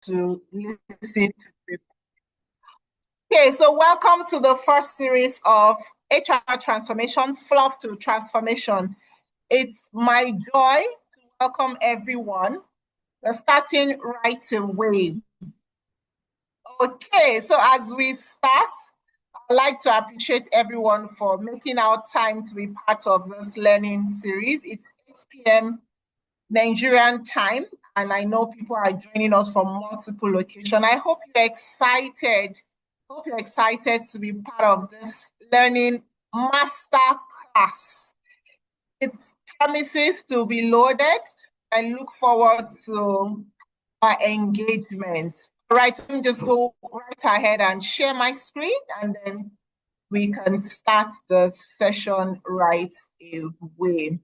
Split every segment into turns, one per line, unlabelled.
to listen to it. Okay, so welcome to the first series of HR Transformation, Fluff to Transformation. It's my joy to welcome everyone. We're starting right away. Okay, so as we start, I'd like to appreciate everyone for making our time to be part of this learning series. It's 6 p.m. Nigerian time, and I know people are joining us from multiple locations. I hope you're excited. To be part of this learning master class. It promises to be loaded. I look forward to our engagement. All right, let me just go right ahead and share my screen, and then we can start the session right away.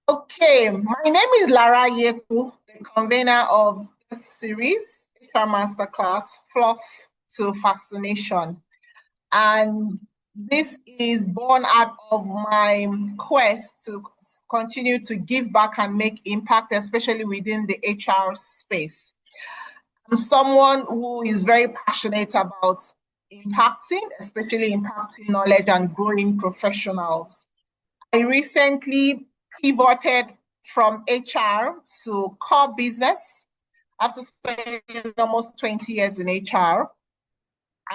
Okay, my name is Lara Yeku, the convener of this series, HR Masterclass, Fluff to Fascination. And this is born out of my quest to continue to give back and make impact, especially within the HR space. I'm someone who is very passionate about impacting, especially impacting knowledge and growing professionals. I recently pivoted from HR to core business after spending almost 20 years in HR.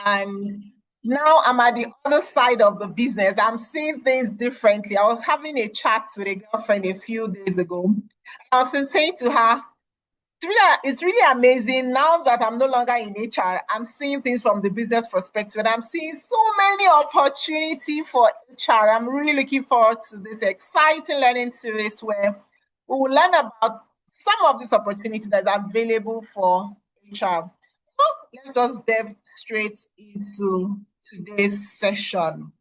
And now I'm at the other side of the business. I'm seeing things differently. I was having a chat with a girlfriend a few days ago. I was saying to her, it's really amazing now that I'm no longer in HR. I'm seeing things from the business perspective, and I'm seeing so many opportunities for HR. I'm really looking forward to this exciting learning series where we will learn about some of these opportunities that are available for HR. So let's just dive straight into today's session.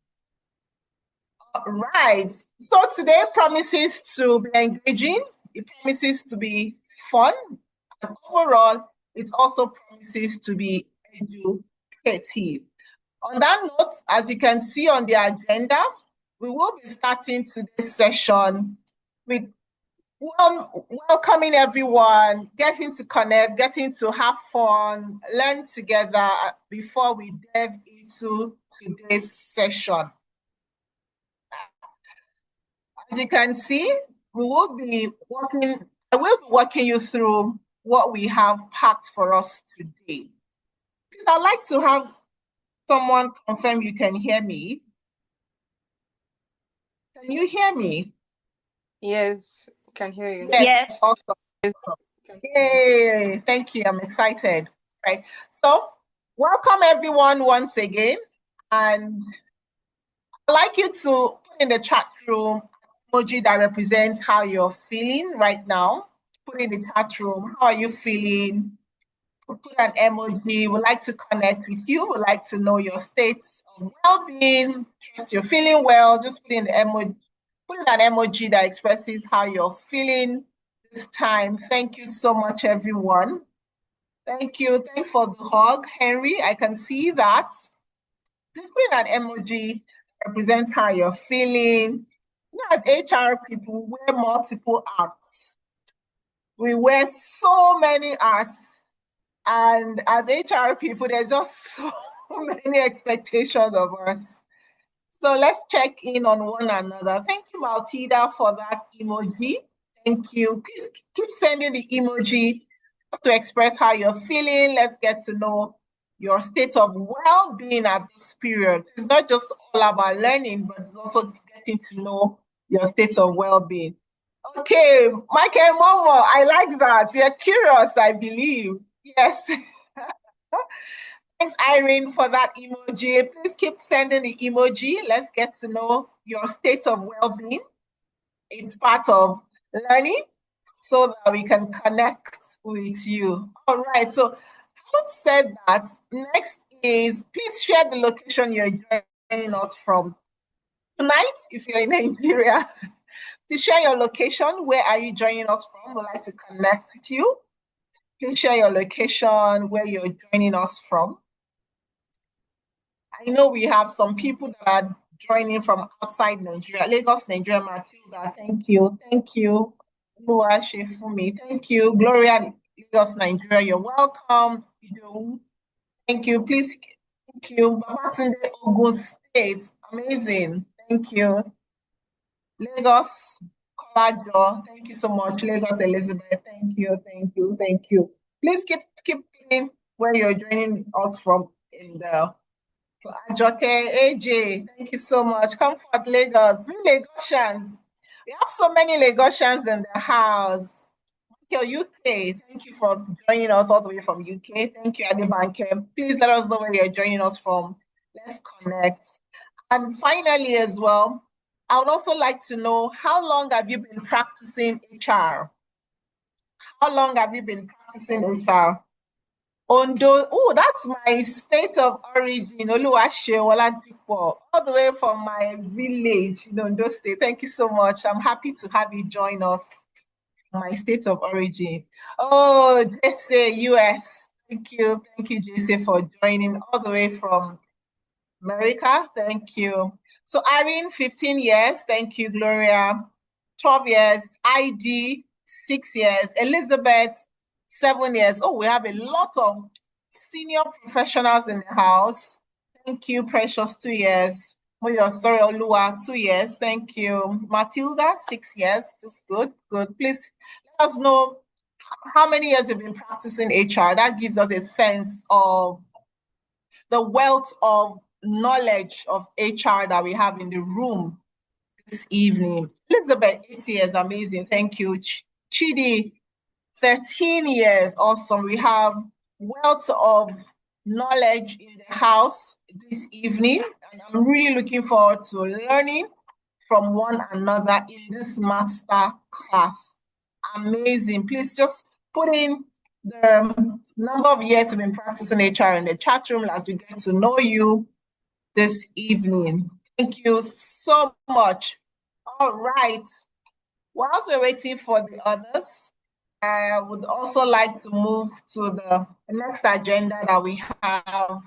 All right. So today promises to be engaging. It promises to be fun. And overall, it also promises to be educative. On that note, as you can see on the agenda, we will be starting today's session with welcoming everyone, getting to connect, getting to have fun, learn together before we dive into today's session. As you can see, I will be walking you through what we have packed for us today. I'd like to have someone confirm you can hear me. Can you hear me?
Yes, can hear you.
Yes. Awesome. Yay, thank you. I'm excited. Right. So welcome everyone once again. And I'd like you to put in the chat room emoji that represents how you're feeling right now. Put in the chat room, how are you feeling? Put an emoji. We'd like to connect with you. We'd like to know your state of well-being. Just you're feeling well. Just put in the emoji. Put in an emoji that expresses how you're feeling this time. Thank you so much, everyone. Thank you. Thanks for the hug, Henry. I can see that. Just put in an emoji that represents how you're feeling. You know, as HR people, we wear multiple arts. We wear so many arts. And as HR people, there's just so many expectations of us. So let's check in on one another. Thank you, Maltida, for that emoji. Thank you. Please keep sending the emoji to express how you're feeling. Let's get to know your state of well-being at this period. It's not just all about learning, but it's also getting to know your state of well-being. Okay, Michael Momo, I like that. You're curious, I believe. Yes. Thanks, Irene, for that emoji. Please keep sending the emoji. Let's get to know your state of well-being. It's part of learning so that we can connect with you. All right, so having said that, next is please share the location you're joining us from. Tonight, if you're in Nigeria, please share your location. Where are you joining us from? We'd like to connect with you. Please share your location, where you're joining us from. I know we have some people that are joining from outside Nigeria. Lagos, Nigeria, Matilda, thank you. Thank you. Lua Shefumi, thank you. Gloria Lagos, Nigeria. You're welcome. Thank you. Please, thank you. Babatunde, Ogun State. Amazing. Thank you. Lagos, Kolajo. Thank you so much. Lagos, Elizabeth. Thank you. Thank you. Thank you. Please keep in where you're joining us from in the Ajoke, AJ. Thank you so much. Comfort Lagos. We Lagosians. We have so many Lagosians in the house. Thank you, UK. Thank you for joining us all the way from UK. Thank you, Adebanke. Please let us know where you're joining us from. Let's connect. And finally, as well, I would also like to know, how long have you been practicing HR? How long have you been practicing HR? Ondo, oh, that's my state of origin, Oluwaseun, all the way from my village in Ondo State. Thank you so much. I'm happy to have you join us. My state of origin. Oh, JC, US. Thank you, JC, for joining all the way from America. Thank you. So Irene, 15 years. Thank you, Gloria. 12 years. ID, 6 years. Elizabeth, 7 years. Oh, we have a lot of senior professionals in the house. Thank you, Precious, 2 years. Sorry, Olua, 2 years. Thank you. Matilda, 6 years. Just good. Please let us know how many years you've been practicing HR. That gives us a sense of the wealth of knowledge of HR that we have in the room this evening. Elizabeth, 8 years. Amazing. Thank you. Chidi, 13 years. Awesome. We have wealth of knowledge in the house this evening, and I'm really looking forward to learning from one another in this master class. Amazing. Please just put in the number of years you've been practicing HR in the chat room as we get to know you this evening. Thank you so much. All right. Whilst we're waiting for the others, I would also like to move to the next agenda that we have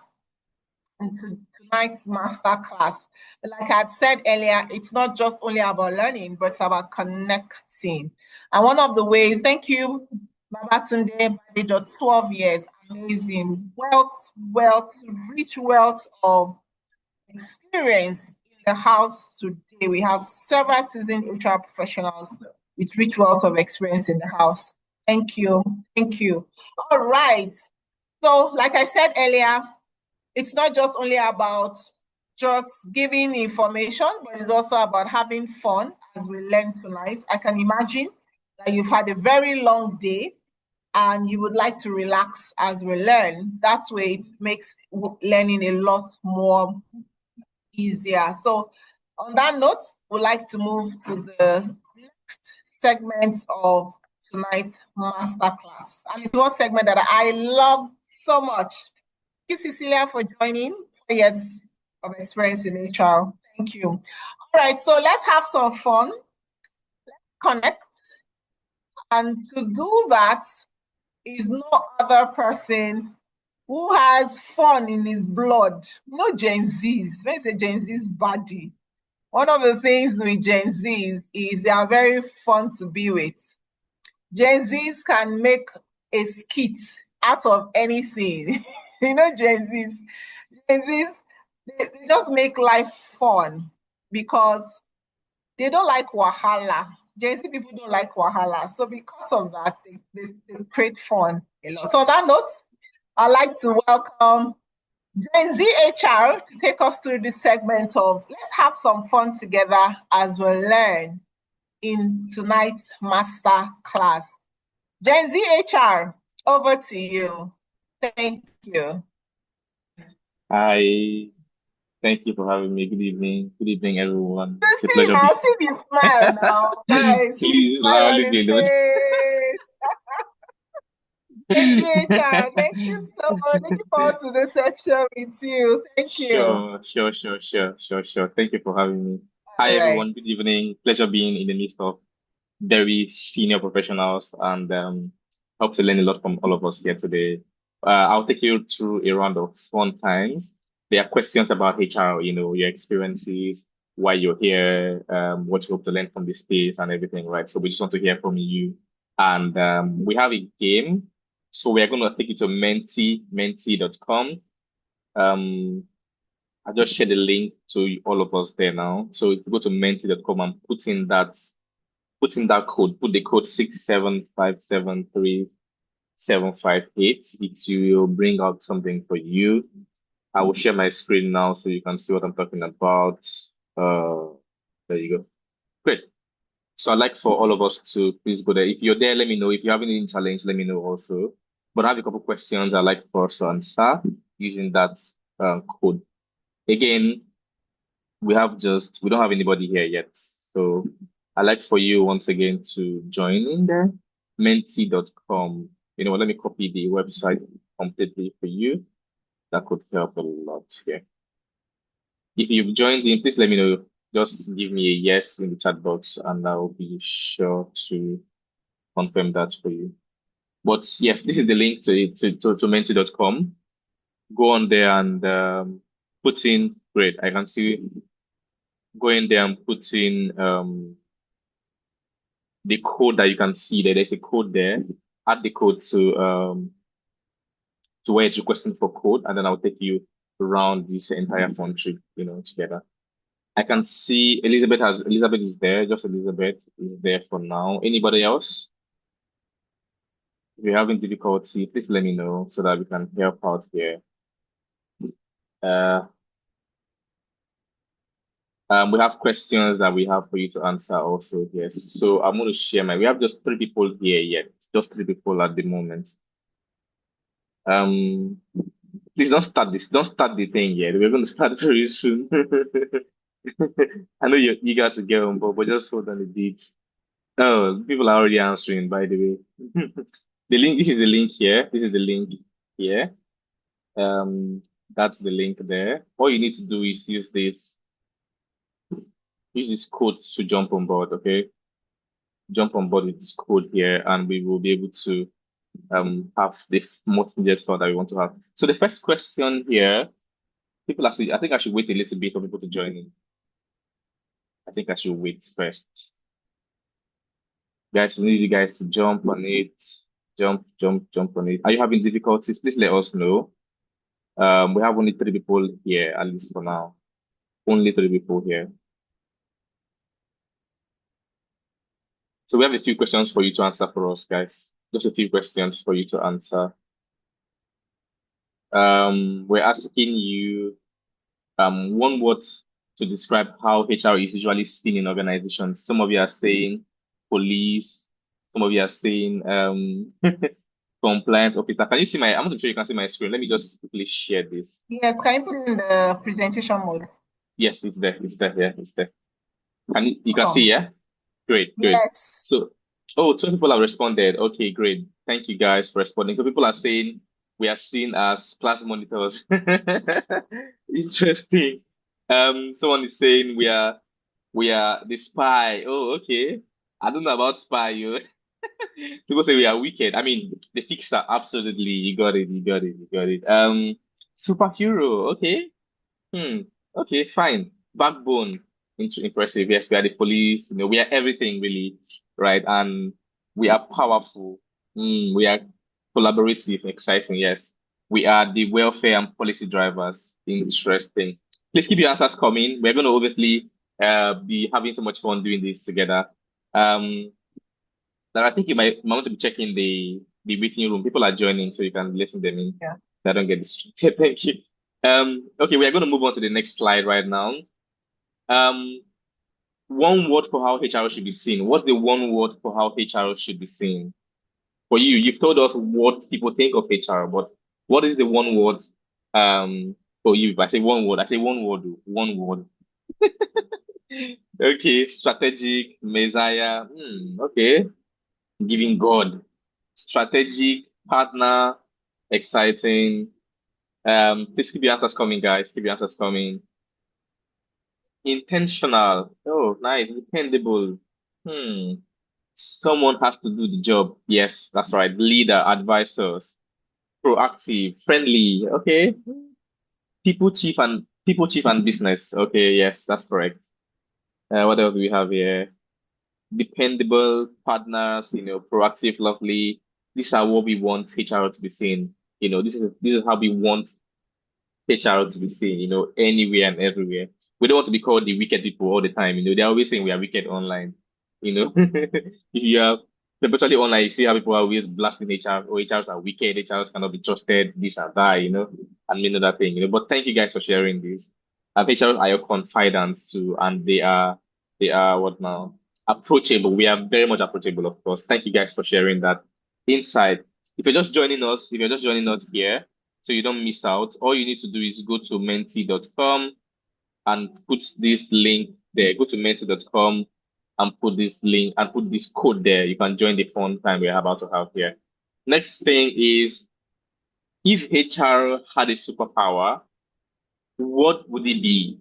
into tonight's masterclass. Like I had said earlier, it's not just only about learning, but it's about connecting. And one of the ways, thank you, Babatunde, 12 years, amazing. Rich wealth of experience in the house today. We have several seasoned HR professionals with rich wealth of experience in the house. Thank you. All right. So, like I said earlier, it's not just only about just giving information, but it's also about having fun as we learn tonight. I can imagine that you've had a very long day and you would like to relax as we learn. That way it makes learning a lot more easier. So on that note, we'd like to move to the next segment of tonight's masterclass. And it's one segment that I love so much. Thank you, Cecilia, for joining. 4 years of experience in HR. Thank you. All right, so let's have some fun. Let's connect. And to do that is no other person who has fun in his blood. No Gen Zs. When you say Gen Z's body, one of the things with Gen Zs is they are very fun to be with. Gen Zs can make a skit out of anything. You know, Gen Zs, they just make life fun because they don't like wahala. Gen Z people don't like wahala. So because of that, they create fun a lot. So on that note, I'd like to welcome Gen Z HR to take us through this segment of let's have some fun together as we learn in tonight's master class. Gen Z HR, over to you. Thank you.
Hi, thank you for having me. Good evening. Good evening, everyone. It's a
See
pleasure
now,
being
see the smile now. Guys, see the
Please
smile
allow
on
me
his
to
face. Gen Z HR, thank you so much. Looking forward to this section with you. Thank you.
Sure. Thank you for having me. Hi,
All right.
everyone. Good evening. Pleasure being in the midst of very senior professionals and hope to learn a lot from all of us here today. I'll take you through a round of fun times. There are questions about HR, your experiences, why you're here, what you hope to learn from this space and everything, right? So we just want to hear from you. And we have a game So we're going to take you to menti.com. I just shared the link to all of us there now. So if you go to menti.com and put in that code, put the code 67573 758. It will bring out something for you. I will share my screen now so you can see what I'm talking about. There you go. Great. So I'd like for all of us to please go there. If you're there, let me know. If you have any challenge, let me know also. But I have a couple questions I'd like for us to answer using that code. Again, we don't have anybody here yet. So I'd like for you once again to join in there. Menti.com. You know what? Let me copy the website completely for you. That could help a lot here. If you've joined in, please let me know. Just give me a yes in the chat box and I'll be sure to confirm that for you. But yes, this is the link to menti.com. Go on there and put in, great, I can see, go in there and put in the code that you can see there. There's a code there. Add the code to where it's requesting for code, and then I'll take you around this entire country, together. I can see Elizabeth is there. Just Elizabeth is there for now. Anybody else? If you're having difficulty, please let me know so that we can help out here. We have questions that we have for you to answer also. Yes. So I'm going to share we have just 3 people here yet. Just 3 people at the moment. Please don't start this. Don't start the thing yet. We're going to start very soon. I know you're eager to get on board, but just hold on a bit. Oh, people are already answering, by the way. This is the link here. This is the link here. That's the link there. All you need to do is use this code to jump on board, okay? Jump on board with this code here, and we will be able to have the most in-depth thought that we want to have. So the first question here, people are saying, I think I should wait a little bit for people to join in. I think I should wait first. Guys, we need you guys to jump on it. Jump on it. Are you having difficulties? Please let us know. We have only 3 people here, at least for now. Only 3 people here. So we have a few questions for you to answer for us, guys. Just a few questions for you to answer. We're asking you one word to describe how HR is usually seen in organizations. Some of you are saying police. Some of you are saying compliance officer. Can you see I'm not sure you can see my screen. Let me just quickly share this.
Yes, can you put it in the presentation mode?
Yes, it's there. It's there. Yeah, it's there. You can see, yeah? Great.
Yes.
So, 2 people have responded. Okay, great. Thank you guys for responding. So people are saying we are seen as class monitors. Interesting. Someone is saying we are the spy. Oh, okay. I don't know about spy, you. People say we are wicked. I mean, the fixer, absolutely. You got it. Superhero. Okay. Okay, fine. Backbone, impressive. Yes, we are the police. We are everything really, right? And we are powerful. We are collaborative, exciting. Yes, we are the welfare and policy drivers. Interesting. Please keep your answers coming. We're going to obviously be having so much fun doing this together. Now I think you might want to be checking the waiting room. People are joining, so you can listen them in.
Yeah.
So I don't get distracted. Thank you. Okay, we are going to move on to the next slide right now. One word for how HR should be seen. What's the one word for how HR should be seen? For you, you've told us what people think of HR, but what is the one word for you? If I say one word, one word. Okay, strategic, messiah. Okay, giving God. Strategic, partner, exciting. Please keep your answers coming, guys. Keep your answers coming. Intentional. Oh, nice. Dependable. Someone has to do the job. Yes, that's right. Leader, advisors, proactive, friendly. Okay. People chief and business. Okay, yes, that's correct. What else do we have here? Dependable partners, proactive, lovely. these are what we want HR to be seeing. This is how we want HR to be seen, anywhere and everywhere. We don't want to be called the wicked people all the time. They're always saying we are wicked online. If you are perpetually online, you see how people are always blasting HR, or HRs are wicked, HRs cannot be trusted, this and that, and many other thing. But thank you guys for sharing this. HRs are your confidants too, and they are what now? Approachable. We are very much approachable, of course. Thank you guys for sharing that insight. If you're just joining us here, so you don't miss out, all you need to do is go to menti.com and put this link there. Go to menti.com and put this link and put this code there. You can join the fun time we're about to have here. Next thing is, if HR had a superpower, what would it be?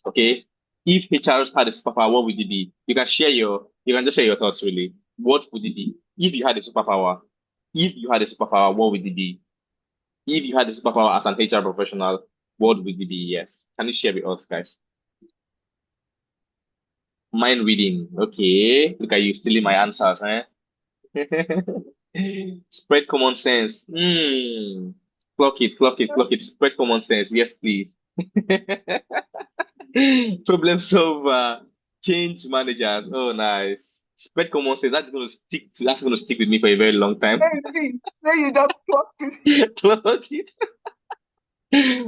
Okay. If HRs had a superpower, what would it be? You can just share your thoughts really. What would it be? If you had a superpower, what would it be? If you had a superpower as an HR professional, what would it be? Yes. Can you share with us, guys? Mind reading. Okay. Look at you stealing my answers, eh? Spread common sense. Clock it. Spread common sense. Yes, please. Problem solver. Change managers. Oh, nice. Spread common sense. That's gonna stick with me for a very long time.
No, you don't clock it.
Clock it.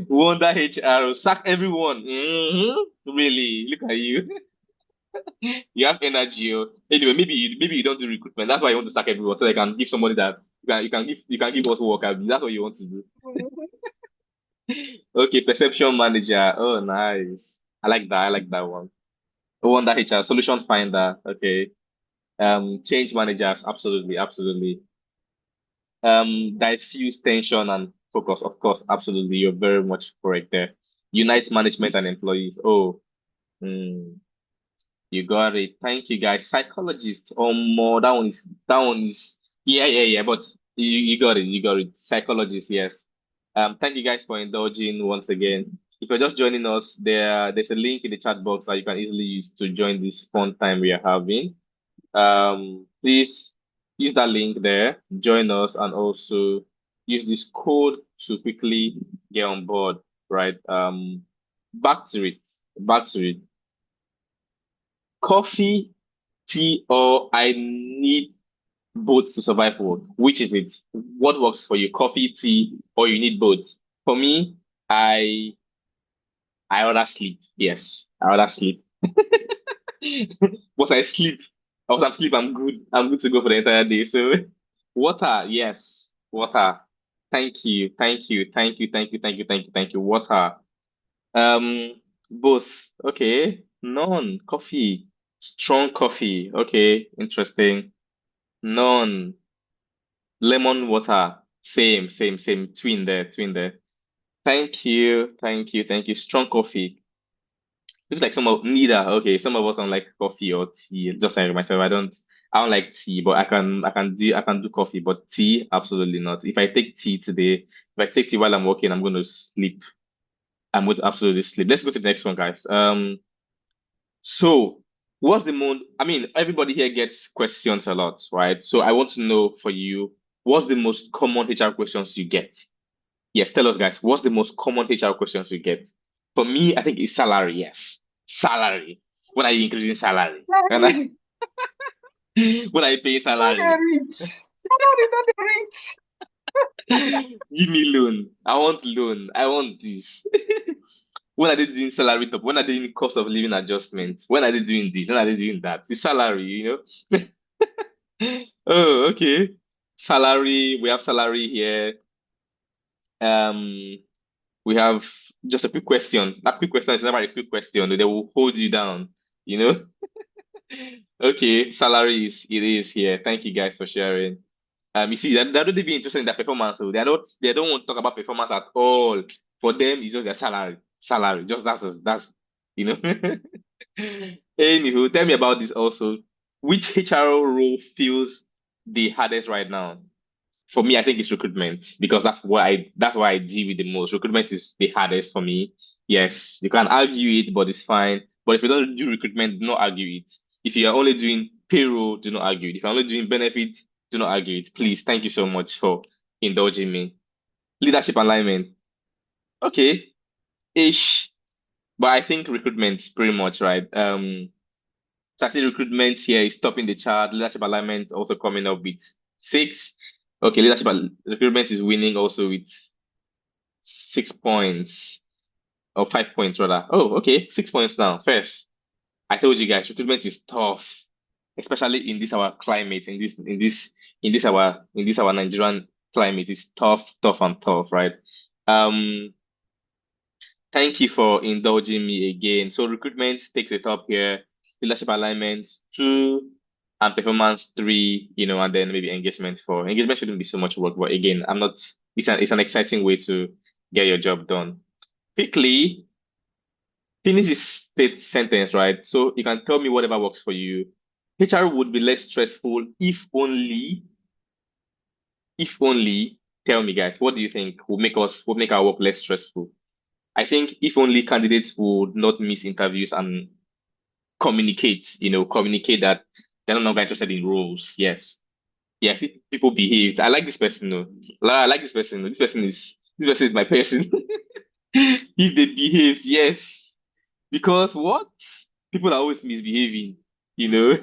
Wonder HR. Sack everyone. Really. Look at you. You have energy. Oh. Anyway, maybe you don't do recruitment. That's why you want to sack everyone, so they can give somebody that you can give us work. That's what you want to do. Okay, perception manager. Oh, nice. I like that one. Wonder HR, solution finder. Okay. Change managers. Absolutely, absolutely. Diffuse tension and focus. Of course, absolutely. You're very much correct there. Unite management and employees. Oh. hmm. You got it. Thank you, guys. Psychologist. More. That one is. Yeah. But you got it. You got it. Psychologist. Yes. Thank you guys for indulging once again. If you're just joining us, there's a link in the chat box that you can easily use to join this fun time we are having. Please use that link there. Join us, and also use this code to quickly get on board. Right. Back to it. Back to it. Coffee, tea, or I need both to survive work. Which is it? What works for you? Coffee, tea, or you need both? For me, I I rather sleep. Yes, I rather sleep. Once I sleep, once I'm sleep, I'm good. I'm good to go for the entire day. So, water, yes, water. Thank you, thank you, thank you, thank you, thank you, thank you, thank you. Water. Both. Okay. None. Coffee. Strong coffee. Okay. Interesting. None. Lemon water. Same, same, same. Twin there, twin there. Thank you, thank you, thank you. Strong coffee. Looks like neither. Okay, some of us don't like coffee or tea. Just like myself, I don't like tea, but I can do coffee, but tea, absolutely not. If I take tea today, if I take tea while I'm working, I'm going to sleep. I'm going to absolutely sleep. Let's go to the next one, guys. So what's the most, I mean, everybody here gets questions a lot, right? So I want to know for you, what's the most common HR questions you get? Yes, tell us, guys, what's the most common HR questions you get? For me, I think it's salary. Yes, salary. When are you increasing salary?
Salary.
When are you paying
No, they
salary?
rich. Salary, no, they rich.
Give me loan. I want loan. I want this. When are they doing salary top? When are they doing cost of living adjustment? When are they doing this? When are they doing that? The salary, Oh, okay. Salary. We have salary here. Um, we have just a quick question. That quick question is never a quick question. They will hold you down, you know? Okay, salary it is here. Thank you guys for sharing. You see, they don't even interested in their performance, so they don't want to talk about performance at all. For them, it's just their salary. Salary. Just that's you know. Anywho, tell me about this also. Which HR role feels the hardest right now? For me, I think it's recruitment because that's why I deal with the most. Recruitment is the hardest for me. Yes, you can argue it, but it's fine. But if you don't do recruitment, do not argue it. If you are only doing payroll, do not argue it. If you're only doing benefits, Do not argue it. Please, thank you so much for indulging me. Leadership alignment. Okay, ish. But I think recruitment pretty much, right? So I see recruitment here is topping the chart. Leadership alignment also coming up with 6. Okay, recruitment is winning also with 6 points or 5 points rather. Oh, okay, 6 points now. First, I told you guys, recruitment is tough, especially in this our climate, in this our Nigerian climate. It's tough, tough and tough, right? Um, Thank you for indulging me again. So recruitment takes the top here, leadership alignment 2, and performance 3, and then maybe engagement 4. Engagement shouldn't be so much work, but again, I'm not. It's an exciting way to get your job done. Quickly, finish this sentence, right? So you can tell me whatever works for you. HR would be less stressful if only, tell me guys, what do you think would make our work less stressful? I think if only candidates would not miss interviews and communicate that they're no longer interested in roles. Yes. Yes, if people behaved. I like this person, no. Lara, I like this person. No. This person is my person. If they behaved, yes. Because what? People are always misbehaving, you know.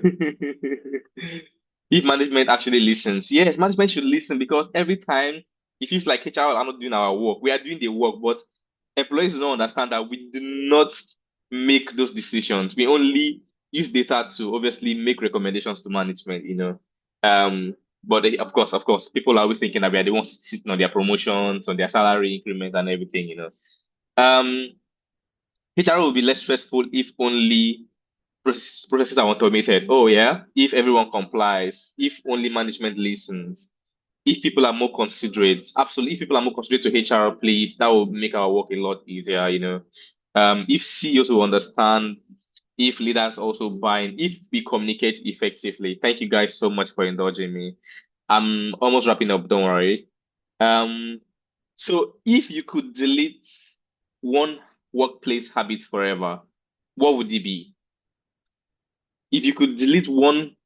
If management actually listens, yes, management should listen because every time it feels like HR are not doing our work. We are doing the work, but employees don't understand that we do not make those decisions. We only use data to obviously make recommendations to management. Um, but of course, people are always thinking that we are the ones sitting on their promotions, on their salary increment and everything. HR will be less stressful if only processes are automated. Oh yeah, if everyone complies, if only management listens, if people are more considerate, absolutely, if people are more considerate to HR, please, that will make our work a lot easier. If CEOs will understand, if leaders also buy in, if we communicate effectively. Thank you guys so much for indulging me. I'm almost wrapping up, don't worry. Um, so if you could delete one workplace habit forever, what would it be? If you could delete one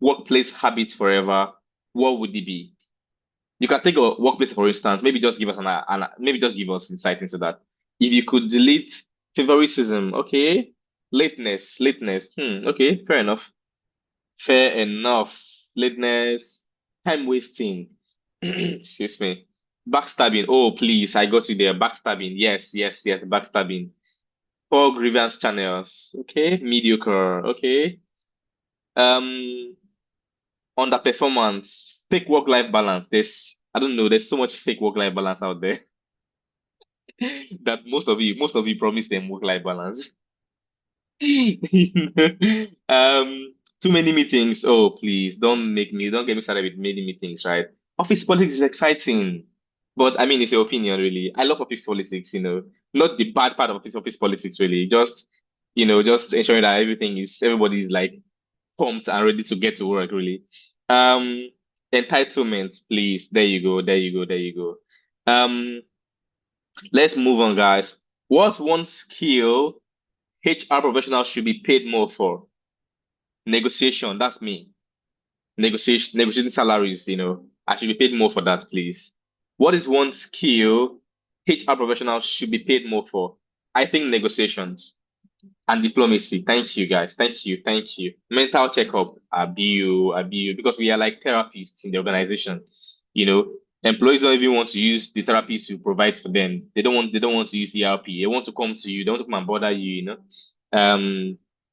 workplace habit forever, what would it be? You can take a workplace for instance. Maybe just give us maybe just give us insight into that. If you could delete favoritism, okay, lateness. Okay, fair enough. Lateness, time wasting. Excuse me. Backstabbing. Oh, please, I got you there. Backstabbing. Yes, backstabbing. Poor grievance channels. Okay, mediocre. Okay. Um, Underperformance, fake work-life balance. I don't know, there's so much fake work-life balance out there that most of you promise them work-life balance. Too many meetings. Oh, please, don't get me started with many meetings, right? Office politics is exciting, but I mean, it's your opinion, really. I love office politics, not the bad part of office politics, really. Just ensuring that everybody is like pumped and ready to get to work, really. Um, Entitlement, please. There you go, there you go, there you go. Let's move on, guys. What's one skill HR professionals should be paid more for? Negotiation, that's me. Negotiating salaries. I should be paid more for that, please. What is one skill HR professionals should be paid more for? I think negotiations. And diplomacy. Thank you, guys. Thank you. Thank you. Mental checkup. Abiu, because we are like therapists in the organization. Employees don't even want to use the therapists you provide for them. They don't want to use ERP. They want to come to you. They want to come and bother you.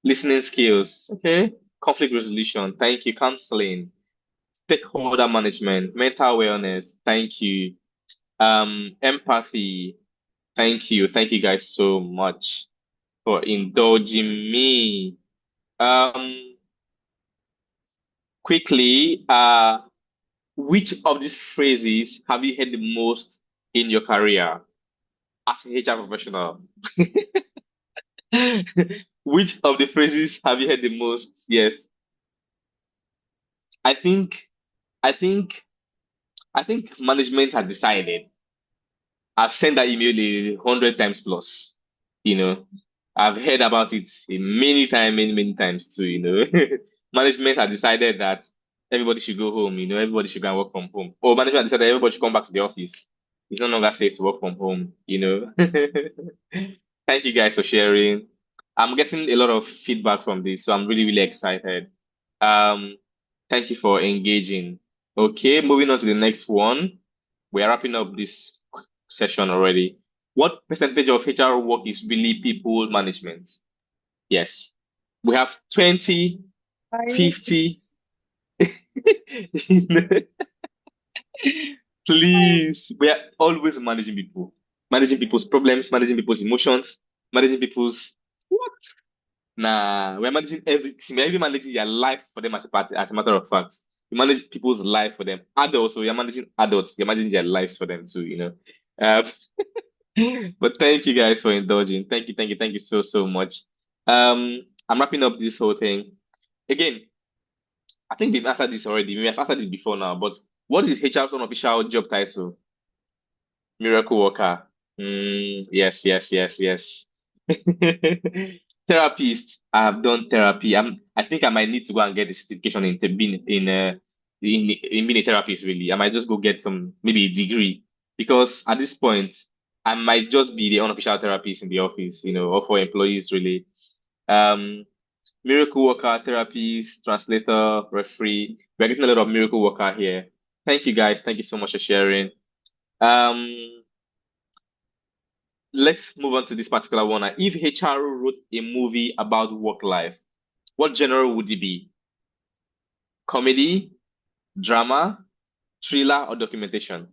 Listening skills. Okay. Conflict resolution. Thank you. Counseling. Stakeholder management. Mental wellness. Thank you. Empathy. Thank you. Thank you guys so much for indulging me. Um, Quickly, which of these phrases have you heard the most in your career as a HR professional? Which of the phrases have you heard the most? Yes, I think, I think, I think management has decided. I've sent that email 100 times plus. You know, I've heard about it many times, many, many times too. Management has decided that everybody should go home, everybody should go and work from home. Or management decided everybody should come back to the office. It's no longer safe to work from home. Thank you guys for sharing. I'm getting a lot of feedback from this, so I'm really, really excited. Um, Thank you for engaging. Okay, moving on to the next one. We are wrapping up this session already. What percentage of HR work is really people management? Yes. We have 20,
I
50. Please, we are always managing people, managing people's problems, managing people's emotions, managing people's what? Nah, we're managing everything. We're even managing their life for them as a matter of fact. We manage people's life for them. Adults, so you're managing adults, you're managing their lives for them too. Um, but thank you guys for indulging. Thank you, thank you, thank you so, so much. I'm wrapping up this whole thing. Again, I think we've answered this already. We have answered this before now, but what is HR's unofficial job title? Miracle worker. Yes, yes, yes, yes. Therapist. I have done therapy. I think I might need to go and get a certification in being a therapist, really. I might just go get some, maybe a degree. Because at this point, I might just be the unofficial therapist in the office, or for employees, really. Um, Miracle worker, therapist, translator, referee. We're getting a lot of miracle worker here. Thank you guys. Thank you so much for sharing. Um, let's move on to this particular one. If HR wrote a movie about work life, what genre would it be? Comedy, drama, thriller, or documentation?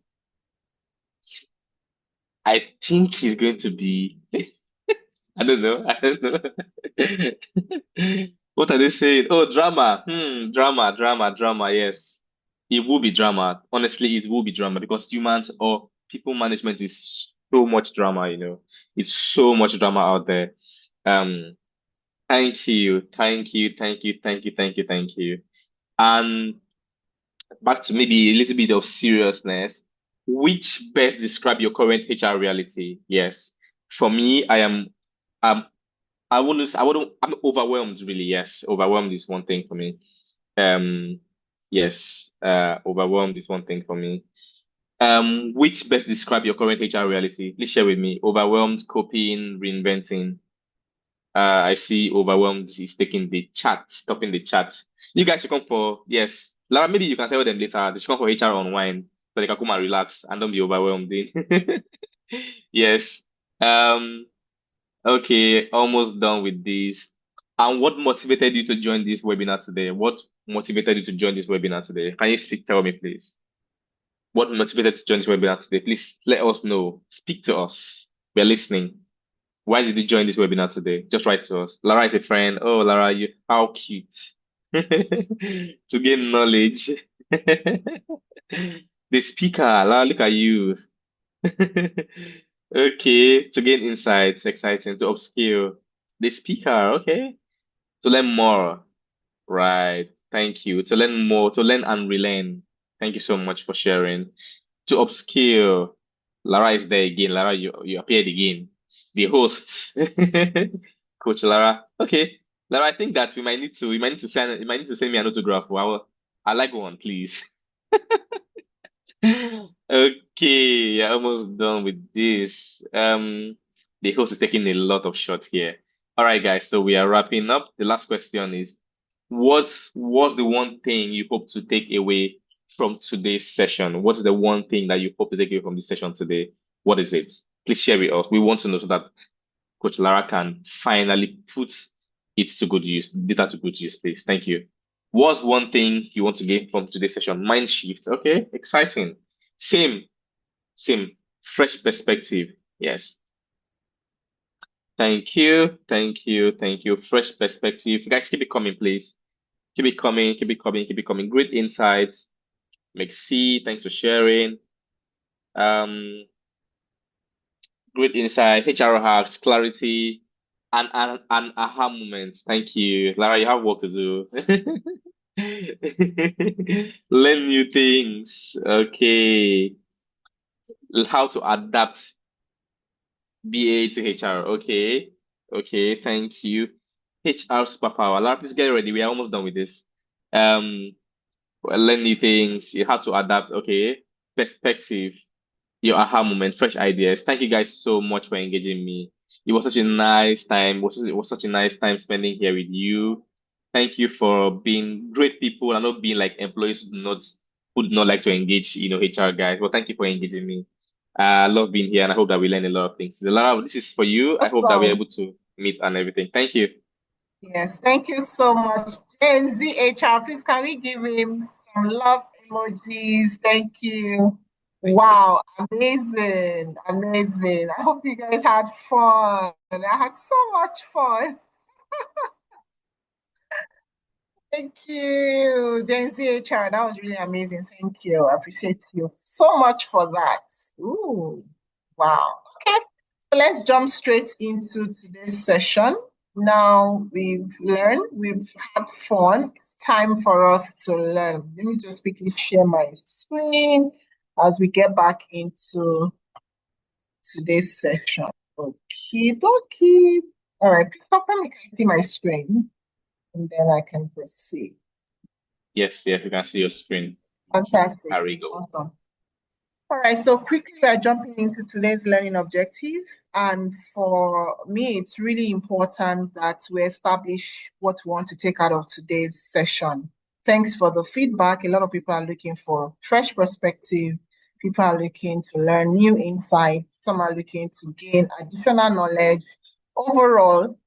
I think it's going to be, I don't know. I don't know. What are they saying? Oh, drama. Drama, drama, drama. Yes. It will be drama. Honestly, it will be drama because humans or people management is so much drama. It's so much drama out there. Um, Thank you, thank you, thank you, thank you, thank you, thank you. And back to maybe a little bit of seriousness. Which best describe your current HR reality? Yes. For me, um I'm overwhelmed really, yes. Overwhelmed is one thing for me. Um yes, overwhelmed is one thing for me. Which best describe your current HR reality? Please share with me. Overwhelmed, coping, reinventing. I see overwhelmed is taking the chat, stopping the chat. You guys should come for, yes. Lara, maybe you can tell them later. They should come for HR Unwind so they can come and relax and don't be overwhelmed. Yes. Um, okay, almost done with this. And what motivated you to join this webinar today? What motivated you to join this webinar today? Can you tell me, please? What motivated you to join this webinar today? Please let us know. Speak to us. We're listening. Why did you join this webinar today? Just write to us. Lara is a friend. Oh, Lara, you how cute. To gain knowledge. The speaker, Lara, look at you. Okay, to gain insights, exciting, to upskill. The speaker, okay. To learn more. Right. Thank you. To learn more, to learn and relearn. Thank you so much for sharing. To upskill. Lara is there again. Lara, you appeared again. The host. Coach Lara. Okay. Lara, I think that we might need to send me an autograph. Well, I like one, please. Okay, almost done with this. The host is taking a lot of shots here. All right, guys, so we are wrapping up. The last question is, what's the one thing you hope to take away from today's session? What is the one thing that you hope to take away from this session today? What is it? Please share with us. We want to know so that Coach Lara can finally put it to good use, data to good use, please. Thank you. What's one thing you want to gain from today's session? Mind shift. Okay, exciting. Same, same. Fresh perspective. Yes. Thank you. Thank you. Thank you. Fresh perspective. Guys, keep it coming, please. Keep it coming. Keep it coming. Keep it coming. Great insights. Merci, thanks for sharing. Um, Great insight, HR hacks, clarity, and aha moments. Thank you. Lara, you have work to do. Learn new things. Okay. How to adapt BA to HR. Okay. Okay, thank you. HR superpower. Lara, please get ready. We are almost done with this. Um, learn new things. You have to adapt. Okay, perspective, your aha moment, fresh ideas. Thank you guys so much for engaging me. It was such a nice time. It was such a nice time spending here with you. Thank you for being great people and not being like employees who do not like to engage, HR guys. But thank you for engaging me. I love being here and I hope that we learn a lot of things. Lara, this is for you. I hope that we're
Awesome.
able to meet and everything. Thank you.
Yes, thank you so much. And ZHR, please can we give him some love emojis? Thank you.
Thank you.
Wow, amazing, amazing. I hope you guys had fun. I had so much fun. Thank you, Gen ZHR. That was really amazing. Thank you. I appreciate you so much for that. Ooh, wow. Okay, so let's jump straight into today's session. Now we've learned, we've had fun. It's time for us to learn. Let me just quickly share my screen as we get back into today's session. Okay, dokie. All right, please help me see my screen and then I can proceed.
Yes, yes, you can see your screen.
Fantastic.
Harry, go.
Awesome. All right, so quickly we are jumping into today's learning objective. And for me, it's really important that we establish what we want to take out of today's session. Thanks for the feedback. A lot of people are looking for fresh perspective. People are looking to learn new insights. Some are looking to gain additional knowledge. Overall,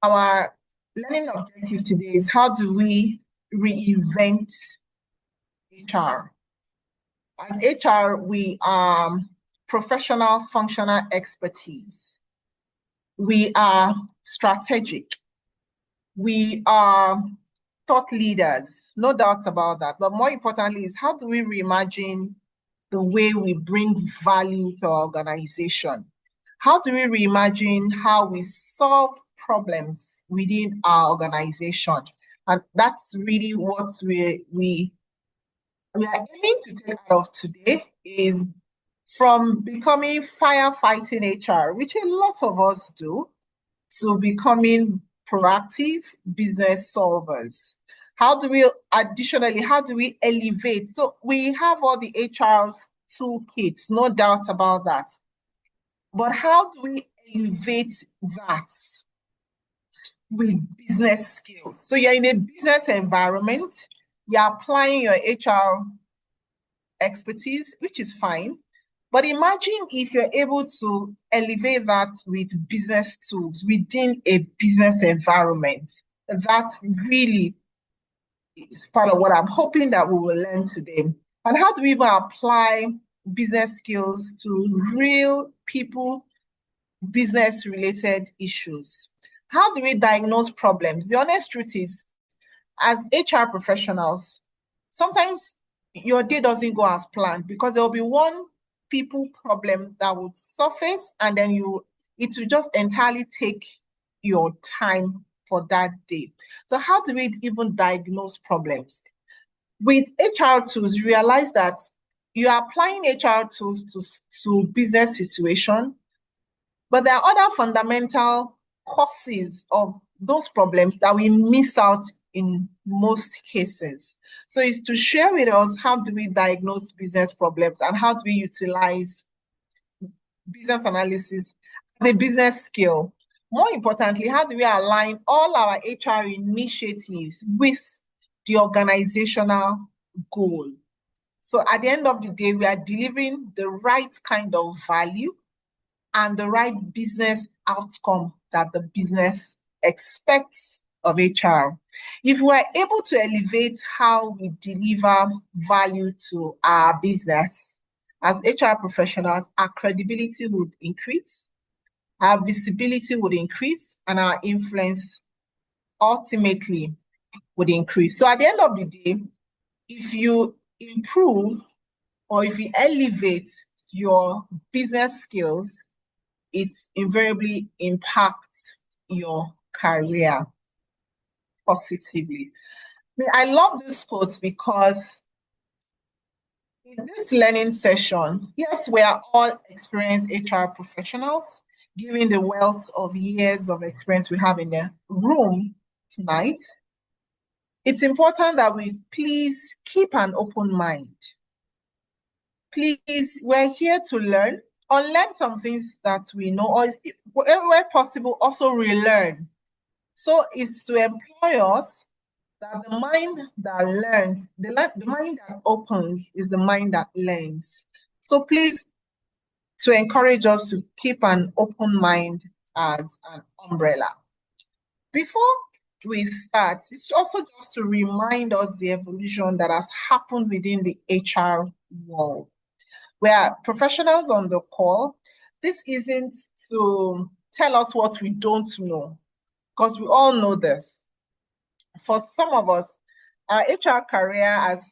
our learning objective today is how do we reinvent HR? As HR, we are professional functional expertise. We are strategic. We are thought leaders, no doubt about that. But more importantly is how do we reimagine the way we bring value to our organization? How do we reimagine how we solve problems within our organization? And that's really what we are aiming to take out of today is from becoming firefighting HR, which a lot of us do, to becoming proactive business solvers. How do we elevate? So we have all the HR toolkits, no doubt about that. But how do we elevate that with business skills? So you're in a business environment, you're applying your HR expertise, which is fine. But imagine if you're able to elevate that with business tools within a business environment. That really is part of what I'm hoping that we will learn today. And how do we even apply business skills to real people, business related issues? How do we diagnose problems? The honest truth is, as HR professionals, sometimes your day doesn't go as planned because there will be one people problem that would surface and then it will just entirely take your time for that day. So how do we even diagnose problems? With HR tools, realize that you are applying HR tools to business situation, but there are other fundamental causes of those problems that we miss out in most cases. So it's to share with us how do we diagnose business problems and how do we utilize business analysis as a business skill. More importantly, how do we align all our HR initiatives with the organizational goal? So at the end of the day, we are delivering the right kind of value and the right business outcome that the business expects of HR. If we are able to elevate how we deliver value to our business as HR professionals, our credibility would increase, our visibility would increase, and our influence ultimately would increase. So at the end of the day, if you improve or if you elevate your business skills, it invariably impacts your career positively. I love this quote because in this learning session, yes, we are all experienced HR professionals, given the wealth of years of experience we have in the room tonight. it's important that we please keep an open mind. Please, we're here to learn, unlearn some things that we know, or where possible, also relearn. So it's to employ us that the mind that learns, the mind that opens is the mind that learns. So please, to encourage us to keep an open mind as an umbrella. Before we start, it's also just to remind us the evolution that has happened within the HR world. We are professionals on the call. This isn't to tell us what we don't know, because we all know this. For some of us, our HR career has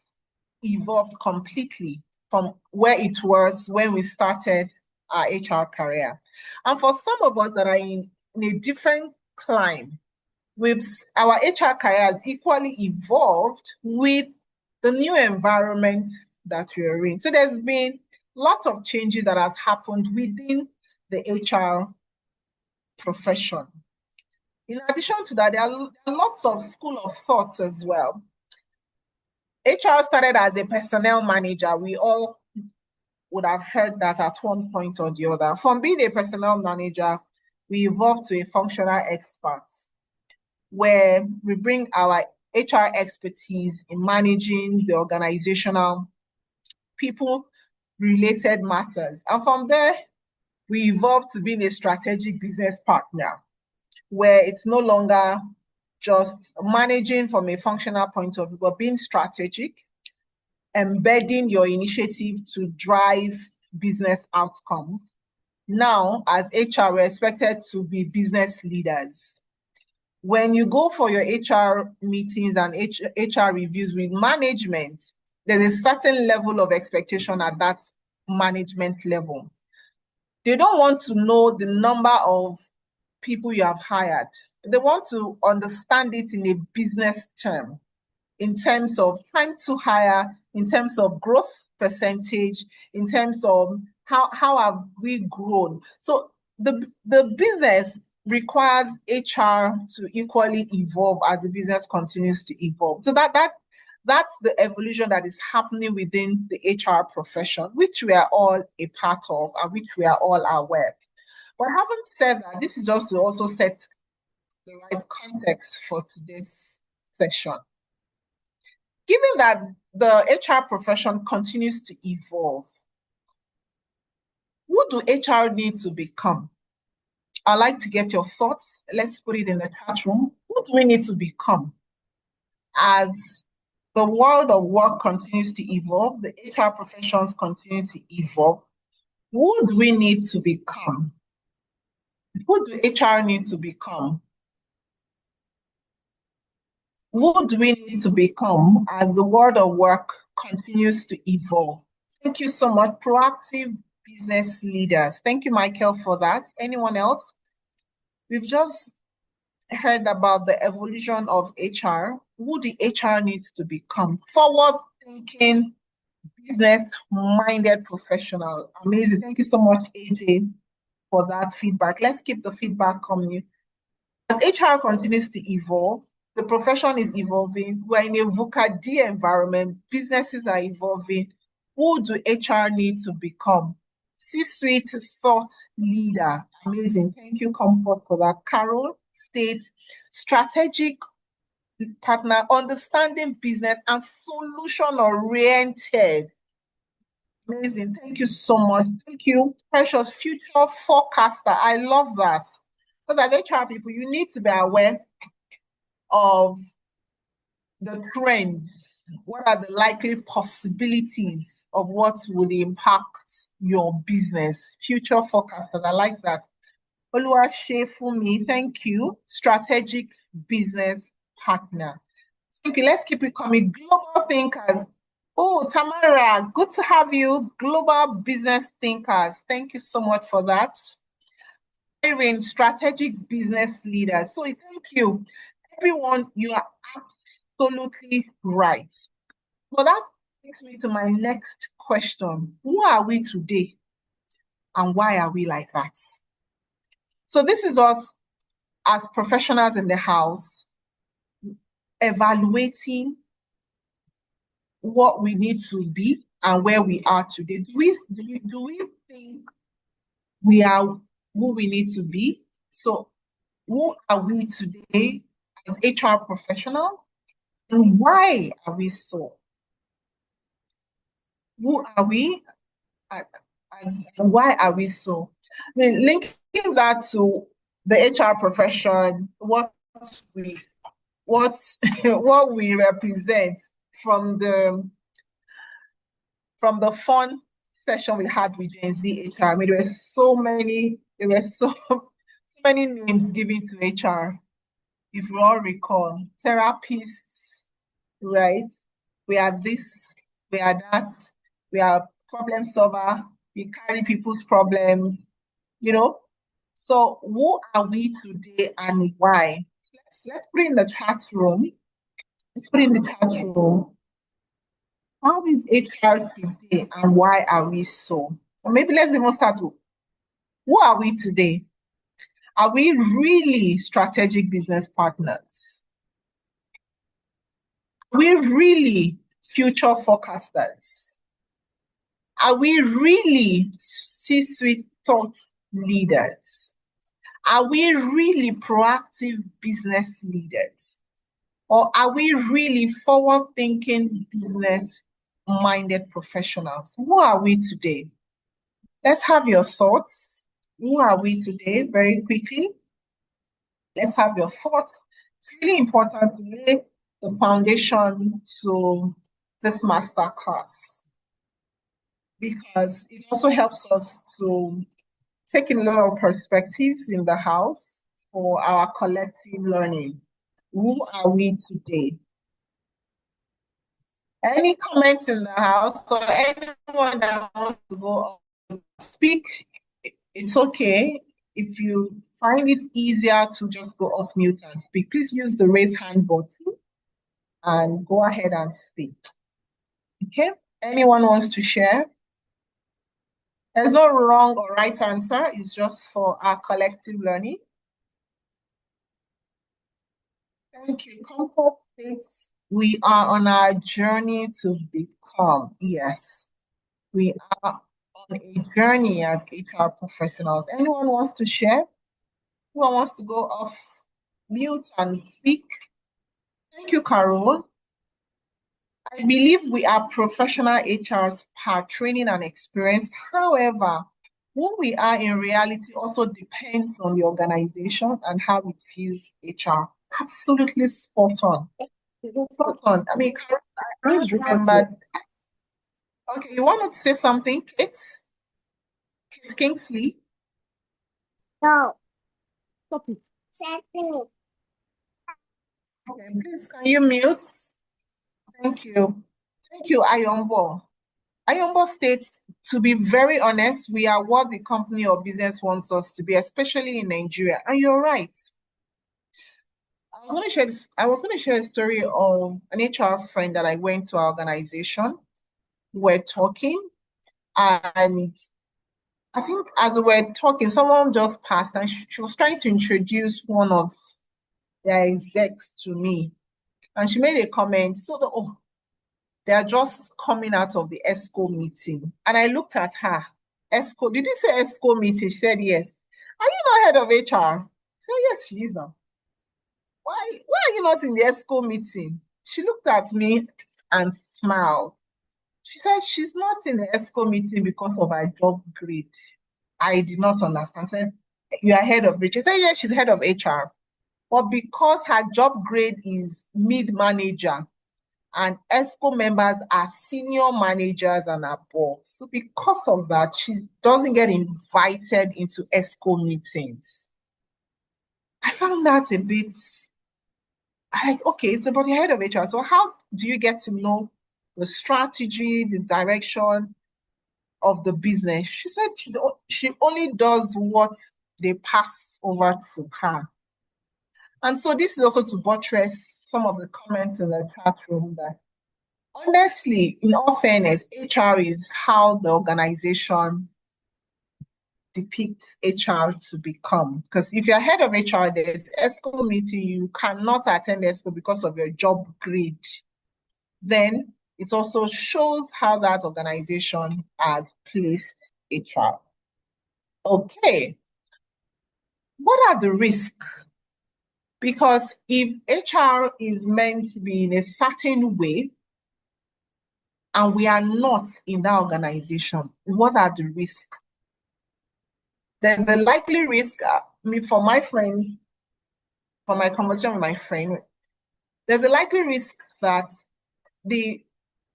evolved completely from where it was when we started our HR career. And for some of us that are in a different climb, our HR career has equally evolved with the new environment that we're in. So there's been lots of changes that has happened within the HR profession. In addition to that, there are lots of school of thoughts as well. HR started as a personnel manager. We all would have heard that at one point or the other. From being a personnel manager, we evolved to a functional expert, where we bring our HR expertise in managing the organizational people-related matters. And from there, we evolved to being a strategic business partner, where it's no longer just managing from a functional point of view, but being strategic, embedding your initiative to drive business outcomes. Now, as HR, we're expected to be business leaders. When you go for your HR meetings and HR reviews with management, there's a certain level of expectation at that management level. They don't want to know the number of people you have hired. They want to understand it in a business term, in terms of time to hire, in terms of growth percentage, in terms of how have we grown. So the business requires HR to equally evolve as the business continues to evolve. So that's the evolution that is happening within the HR profession, which we are all a part of and which we are all aware. But having said that, this is just to also set the right context for today's session. Given that the HR profession continues to evolve, who do HR need to become? I'd like to get your thoughts. Let's put it in the chat room. Who do we need to become? As the world of work continues to evolve, the HR professions continue to evolve, who do we need to become? Who do HR need to become? Who do we need to become as the world of work continues to evolve? Thank you so much, proactive business leaders. Thank you, Michael, for that. Anyone else? We've just heard about the evolution of HR. Who the HR needs to become? Forward-thinking, business-minded professional. Amazing. Thank you so much, AJ, for that feedback. Let's keep the feedback coming. As HR continues to evolve, the profession is evolving. We're in a VUCA D environment. Businesses are evolving. Who do HR need to become? C-suite thought leader. Amazing. Thank you, Comfort, for that. Carol states strategic partner, understanding business and solution-oriented. Amazing. Thank you so much. Thank you. Precious future forecaster. I love that. Because as HR people, you need to be aware of the trends. What are the likely possibilities of what would impact your business? Future forecasters, I like that. Oluwasefumi, thank you. Strategic business partner. Thank you. Let's keep it coming. Global thinkers. Oh, Tamara, good to have you. Global business thinkers. Thank you so much for that. Irene, strategic business leaders. So thank you. Everyone, you are absolutely right. Well, that takes me to my next question. Who are we today? And why are we like that? So this is us as professionals in the house. evaluating what we need to be and where we are today? Do we think we are who we need to be? So who are we today as HR professionals, and why are we so? Who are we and why are we so? I mean, linking that to the HR profession, what we what what we represent from the fun session we had with Gen Z HR. I mean, there were so many names given to HR. If you all recall, therapists, right? We are this, we are that, we are problem solver, we carry people's problems, you know. So who are we today and why? Let's put in the chat room. Let's put in the chat room. How is HR today and why are we so? Or maybe let's even start with who are we today? Are we really strategic business partners? Are we really future forecasters? Are we really C-suite thought leaders? Are we really proactive business leaders? Or are we really forward-thinking business-minded professionals? Who are we today? Let's have your thoughts. Who are we today? Very quickly. Let's have your thoughts. It's really important to lay the foundation to this masterclass because it also helps us to take in a lot of perspectives in the house for our collective learning. Who are we today? Any comments in the house or anyone that wants to go on speak, it's okay. If you find it easier to just go off mute and speak, please use the raise hand button and go ahead and speak. Okay? Anyone wants to share? There's no wrong or right answer. It's just for our collective learning. Thank you. Comfort states we are on our journey to become. Yes, we are on a journey as HR professionals. Anyone wants to share? Who wants to go off mute and speak? Thank you, Carol. I believe we are professional HRs per training and experience. However, who we are in reality also depends on the organization and how it views HR. Absolutely spot on. Spot on. I mean, Carol, I just remembered. Okay, you want to say something, Kate? Kate Kingsley?
No. Stop it.
Okay, please, can you mute? Thank you. Thank you, Ayombo. Ayombo states, to be very honest, we are what the company or business wants us to be, especially in Nigeria. And you're right. I was going to share a story of an HR friend that I went to our organization. We're talking, and I think as we were talking, someone just passed, and she was trying to introduce one of their execs to me. And she made a comment, they are just coming out of the ESCO meeting. And I looked at her. ESCO, did you say ESCO meeting? She said, yes. Are you not head of HR? I said, yes, she is now. Why are you not in the ESCO meeting? She looked at me and smiled. She said she's not in the ESCO meeting because of her job grade. I did not understand. I said, you are head of HR. She said, yes, she's head of HR. But because her job grade is mid-manager, and ESCO members are senior managers and above. So because of that, she doesn't get invited into ESCO meetings. I found that a bit like, okay, so but you're head of HR. So how do you get to know the strategy, the direction of the business? She said she only does what they pass over to her. And so this is also to buttress some of the comments in the chat room that honestly, in all fairness, HR is how the organization depict HR to become? Because if you're head of HR, there's ESCO meeting, you cannot attend ESCO because of your job grade. Then it also shows how that organization has placed HR. Okay, what are the risks? Because if HR is meant to be in a certain way, and we are not in that organization, what are the risks? There's a likely risk, for my friend, for my conversation with my friend, there's a likely risk that the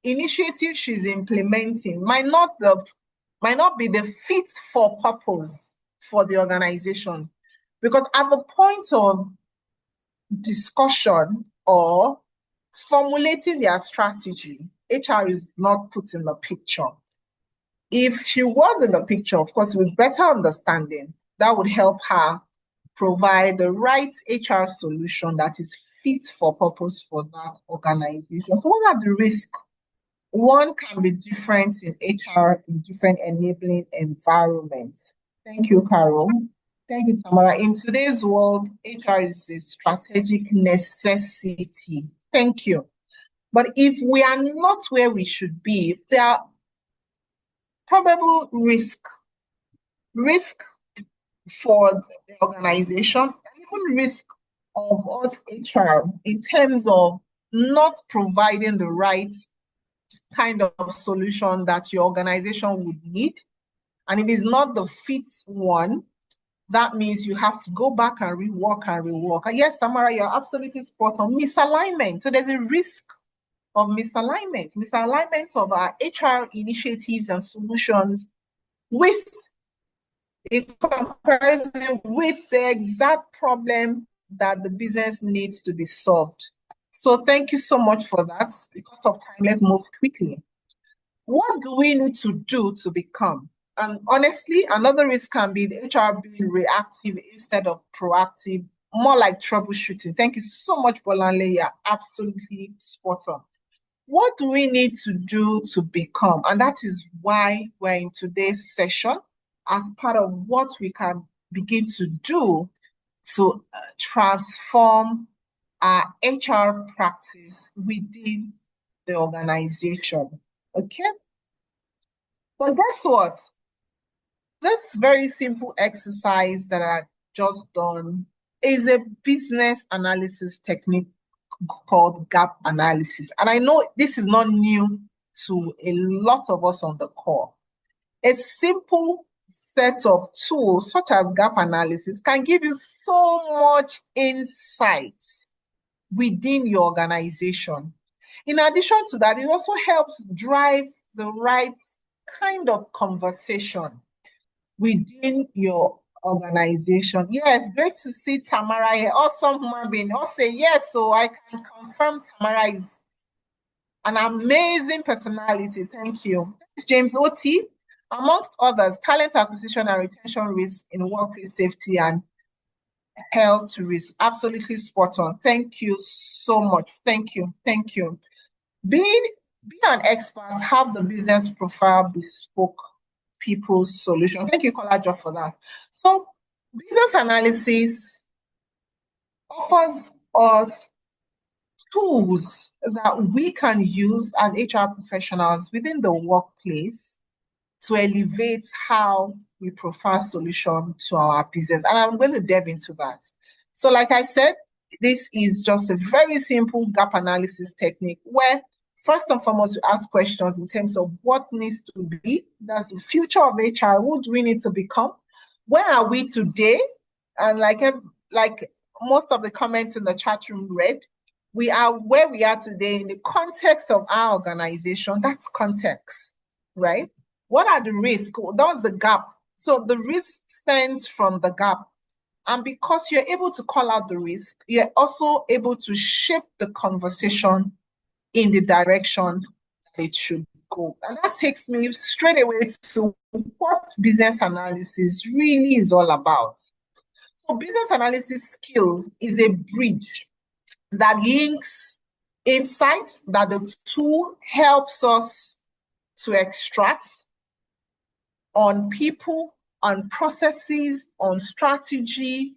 initiative she's implementing might not be the fit for purpose for the organization. Because at the point of discussion or formulating their strategy, HR is not put in the picture. If she was in the picture, of course, with better understanding, that would help her provide the right HR solution that is fit for purpose for that organization. So what are the risks? One can be different in HR in different enabling environments. Thank you, Carol. Thank you, Tamara. In today's world, HR is a strategic necessity. Thank you. But if we are not where we should be, there are probable risk for the organization, and even risk of us HR in terms of not providing the right kind of solution that your organization would need. And if it's not the fit one, that means you have to go back and rework and rework. And yes, Tamara, you're absolutely spot on. Misalignment. So there's a risk of misalignment of our HR initiatives and solutions in comparison with the exact problem that the business needs to be solved. So thank you so much for that. Because of time, let's move quickly. What do we need to do to become? And honestly, another risk can be the HR being reactive instead of proactive, more like troubleshooting. Thank you so much, Bolanle. You're absolutely spot on. What do we need to do to become? And that is why we're in today's session as part of what we can begin to do to transform our HR practice within the organization. Okay? But guess what? This very simple exercise that I just done is a business analysis technique called gap analysis. And I know this is not new to a lot of us on the call. A simple set of tools such as gap analysis can give you so much insight within your organization. In addition to that, it also helps drive the right kind of conversation within your organization. Yes, great to see Tamara here. Awesome human being. I'll say yes, so I can confirm Tamara is an amazing personality. Thank you. Thanks, James Oti. Amongst others, talent acquisition and retention risk in workplace safety and health risk. Absolutely spot on. Thank you so much. Thank you. Thank you. Be an expert, have the business profile bespoke people's solution. Thank you, Kolajo, for that. So business analysis offers us tools that we can use as HR professionals within the workplace to elevate how we profile solution to our business. And I'm going to delve into that. So like I said, this is just a very simple gap analysis technique where first and foremost, we ask questions in terms of what needs to be. That's the future of HR. Who do we need to become? Where are we today? And like most of the comments in the chat room read, we are where we are today in the context of our organization. That's context, right? What are the risks? That's the gap. So the risk stems from the gap. And because you're able to call out the risk, you're also able to shape the conversation in the direction that it should go. And that takes me straight away to what business analysis really is all about. So business analysis skills is a bridge that links insights that the tool helps us to extract on people, on processes, on strategy,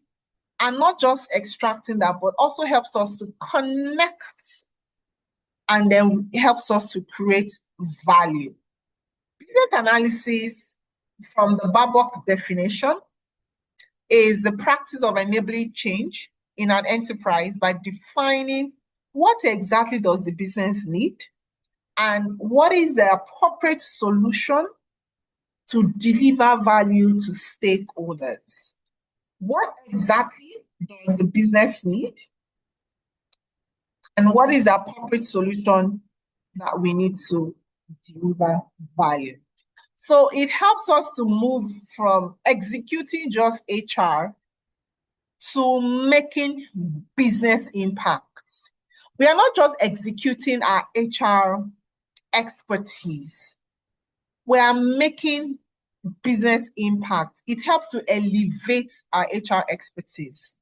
and not just extracting that, but also helps us to connect, and then helps us to create value. Business analysis, from the Babok definition, is the practice of enabling change in an enterprise by defining what exactly does the business need and what is the appropriate solution to deliver value to stakeholders. What exactly does the business need? And what is the appropriate solution that we need to deliver value? So it helps us to move from executing just HR to making business impact. We are not just executing our HR expertise. We are making business impact. It helps to elevate our HR expertise.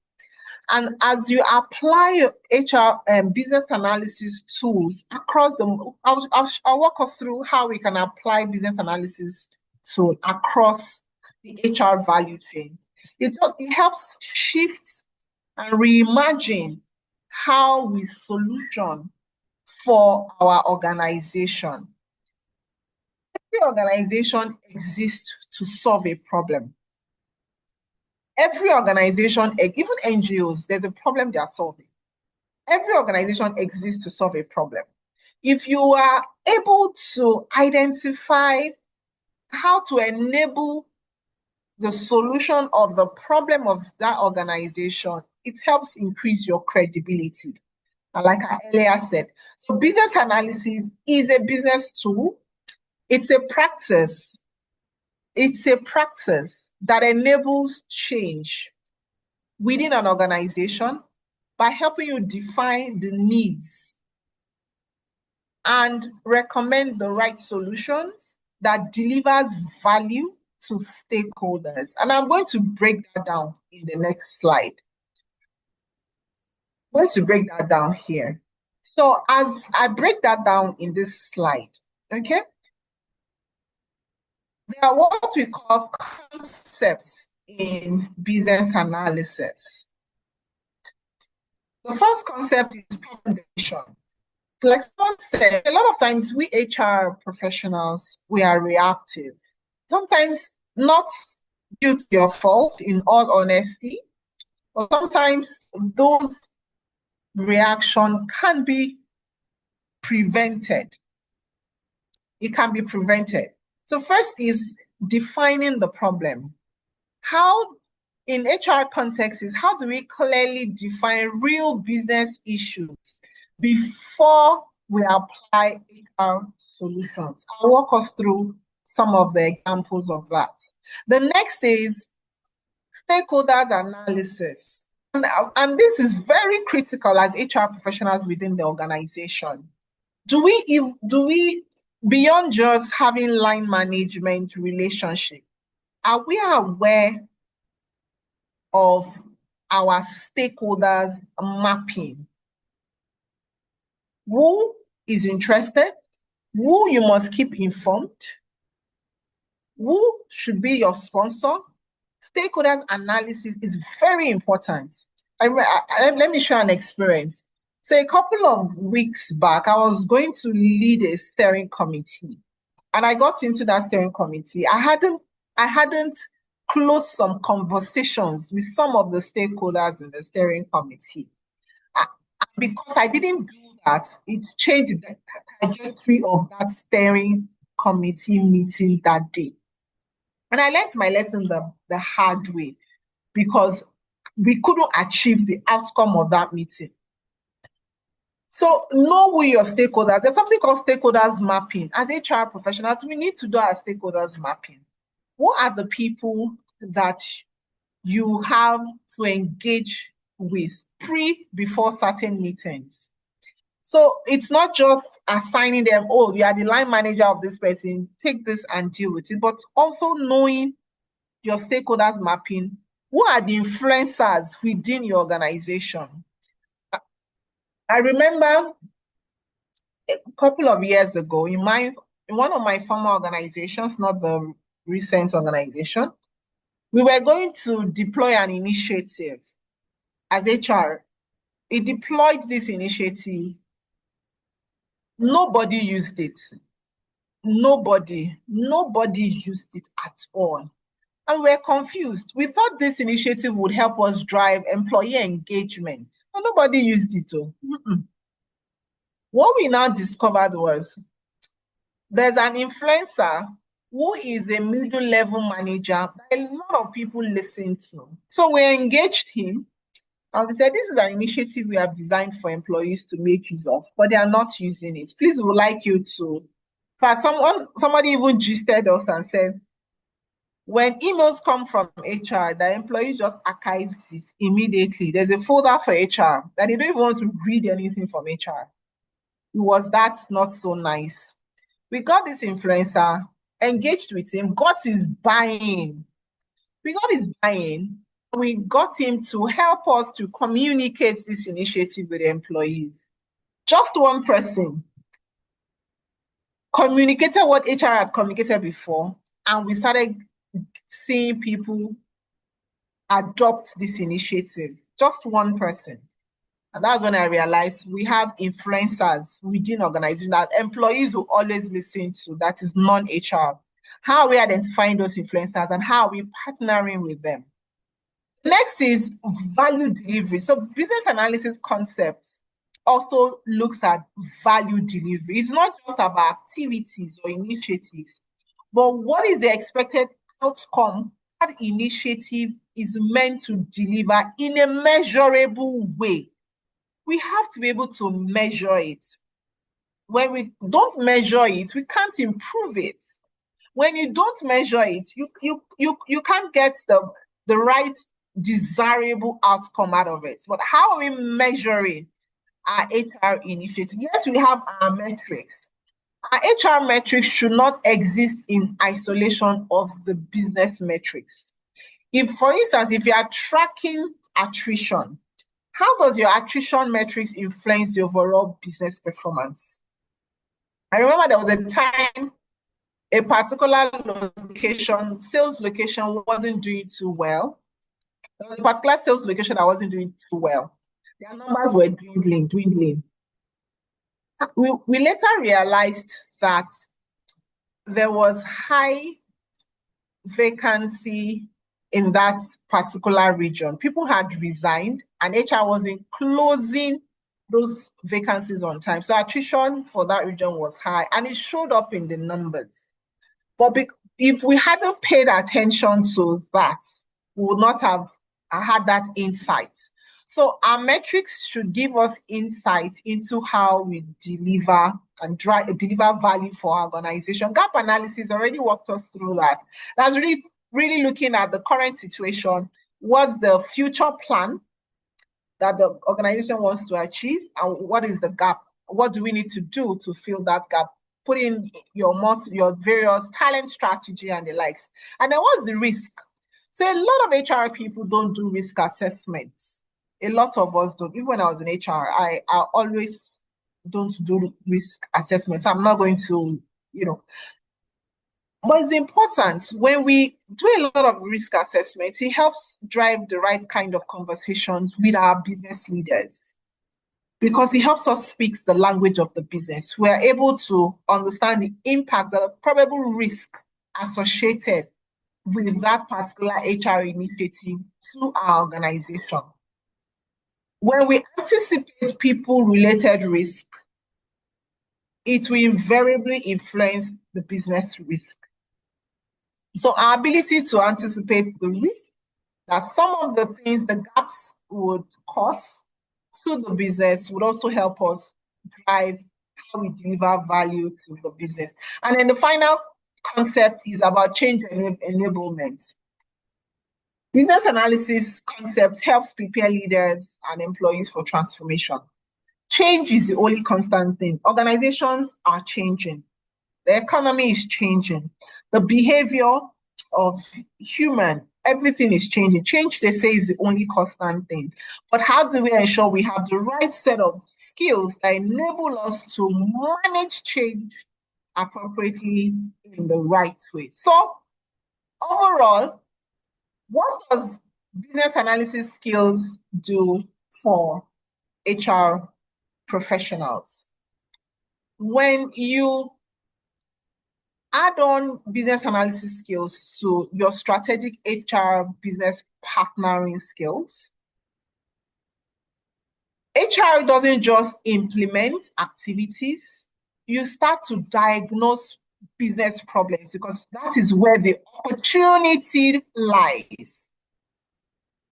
And as you apply HR business analysis tools across I'll walk us through how we can apply business analysis tool across the HR value chain. It helps shift and reimagine how we solution for our organization. Every organization exists to solve a problem. Every organization, even NGOs, there's a problem they are solving. Every organization exists to solve a problem. If you are able to identify how to enable the solution of the problem of that organization, it helps increase your credibility. And like I earlier said, so business analysis is a business tool. It's a practice. It's a practice that enables change within an organization by helping you define the needs and recommend the right solutions that delivers value to stakeholders. And I'm going to break that down in the next slide. I'm going to break that down here. So as I break that down in this slide, okay, there are what we call concepts in business analysis. The first concept is problem definition. Like someone said, a lot of times we HR professionals, we are reactive. Sometimes not due to your fault, in all honesty, but sometimes those reactions can be prevented. It can be prevented. So first is defining the problem. How, in HR context, is how do we clearly define real business issues before we apply HR solutions? I'll walk us through some of the examples of that. The next is stakeholders analysis. And this is very critical as HR professionals within the organization. Do we, beyond just having line management relationship, are we aware of our stakeholders mapping? Who is interested? Who you must keep informed? Who should be your sponsor? Stakeholders analysis is very important. Let me share an experience. So a couple of weeks back, I was going to lead a steering committee, and I got into that steering committee. I hadn't closed some conversations with some of the stakeholders in the steering committee. Because I didn't do that, it changed the trajectory of that steering committee meeting that day. And I learned my lesson the hard way, because we couldn't achieve the outcome of that meeting. So know who your stakeholders. There's something called stakeholders mapping. As HR professionals, we need to do our stakeholders mapping. What are the people that you have to engage with before certain meetings? So it's not just assigning them, oh, you are the line manager of this person, take this and deal with it, but also knowing your stakeholders mapping. Who are the influencers within your organization? I remember a couple of years ago in one of my former organizations, not the recent organization, we were going to deploy an initiative as HR. We deployed this initiative. Nobody used it. Nobody used it at all. And we were confused. We thought this initiative would help us drive employee engagement. And nobody used it. What we now discovered was there's an influencer who is a middle-level manager that a lot of people listen to. So we engaged him and we said, this is an initiative we have designed for employees to make use of, but they are not using it. Please, we would like you to. Somebody even gisted us and said, when emails come from HR, the employee just archives it immediately. There's a folder for HR that they don't even want to read anything from HR. Was that not so nice? We got this influencer, engaged with him, got his buy-in. We got his buy-in. We got him to help us to communicate this initiative with the employees. Just one person communicated what HR had communicated before, and we started seeing people adopt this initiative. Just one person. And that's when I realized we have influencers within organizations that employees will always listen to, that is non-HR. How are we identifying those influencers and how are we partnering with them? Next is value delivery. So business analysis concepts also looks at value delivery. It's not just about activities or initiatives, but what is the expected outcome that initiative is meant to deliver in a measurable way. We have to be able to measure it. When we don't measure it, we can't improve it. When you don't measure it, you can't get the right desirable outcome out of it. But how are we measuring our HR initiative? Yes, we have our metrics. Our HR metrics should not exist in isolation of the business metrics. If, for instance, if you are tracking attrition, how does your attrition metrics influence the overall business performance? I remember there was a time a particular location, sales location, wasn't doing too well. There was a particular sales location that wasn't doing too well. Their numbers were dwindling. We later realized that there was high vacancy in that particular region. People had resigned and HR wasn't closing those vacancies on time. So attrition for that region was high and it showed up in the numbers. But if we hadn't paid attention to that, we would not have had that insight. So our metrics should give us insight into how we deliver and deliver value for our organization. Gap analysis already walked us through that. That's really looking at the current situation. What's the future plan that the organization wants to achieve, and what is the gap? What do we need to do to fill that gap? Put in your various talent strategy and the likes. And then what's the risk? So a lot of HR people don't do risk assessments. A lot of us don't. Even when I was in HR, I always don't do risk assessments. I'm not going to, But it's important when we do a lot of risk assessments, it helps drive the right kind of conversations with our business leaders, because it helps us speak the language of the business. We're able to understand the impact, the probable risk associated with that particular HR initiative to our organization. When we anticipate people-related risk, it will invariably influence the business risk. So our ability to anticipate the risk, that some of the things, the gaps would cause to the business, would also help us drive how we deliver value to the business. And then the final concept is about change enablement. Business analysis concept helps prepare leaders and employees for transformation. Change is the only constant thing. Organizations are changing. The economy is changing. The behavior of everything is changing. Change, they say, is the only constant thing. But how do we ensure we have the right set of skills that enable us to manage change appropriately in the right way? So overall, What does business analysis skills do for HR professionals? When you add on business analysis skills to your strategic HR business partnering skills, HR doesn't just implement activities, you start to diagnose business problems because that is where the opportunity lies.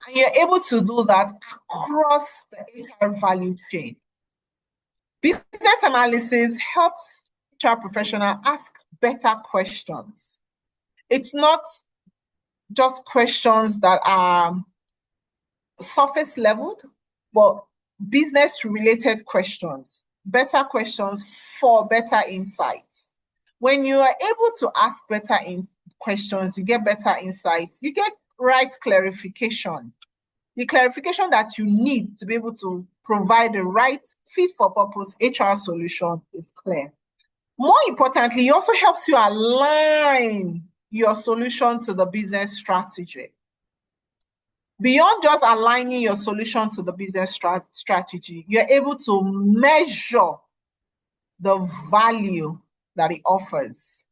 And you're able to do that across the HR value chain. Business analysis helps HR professional ask better questions. It's not just questions that are surface leveled, but business related questions, better questions for better insights. When you are able to ask better questions, you get better insights, you get right clarification. The clarification that you need to be able to provide the right fit for purpose HR solution is clear. More importantly, it also helps you align your solution to the business strategy. Beyond just aligning your solution to the business strategy, you're able to measure the value that it offers.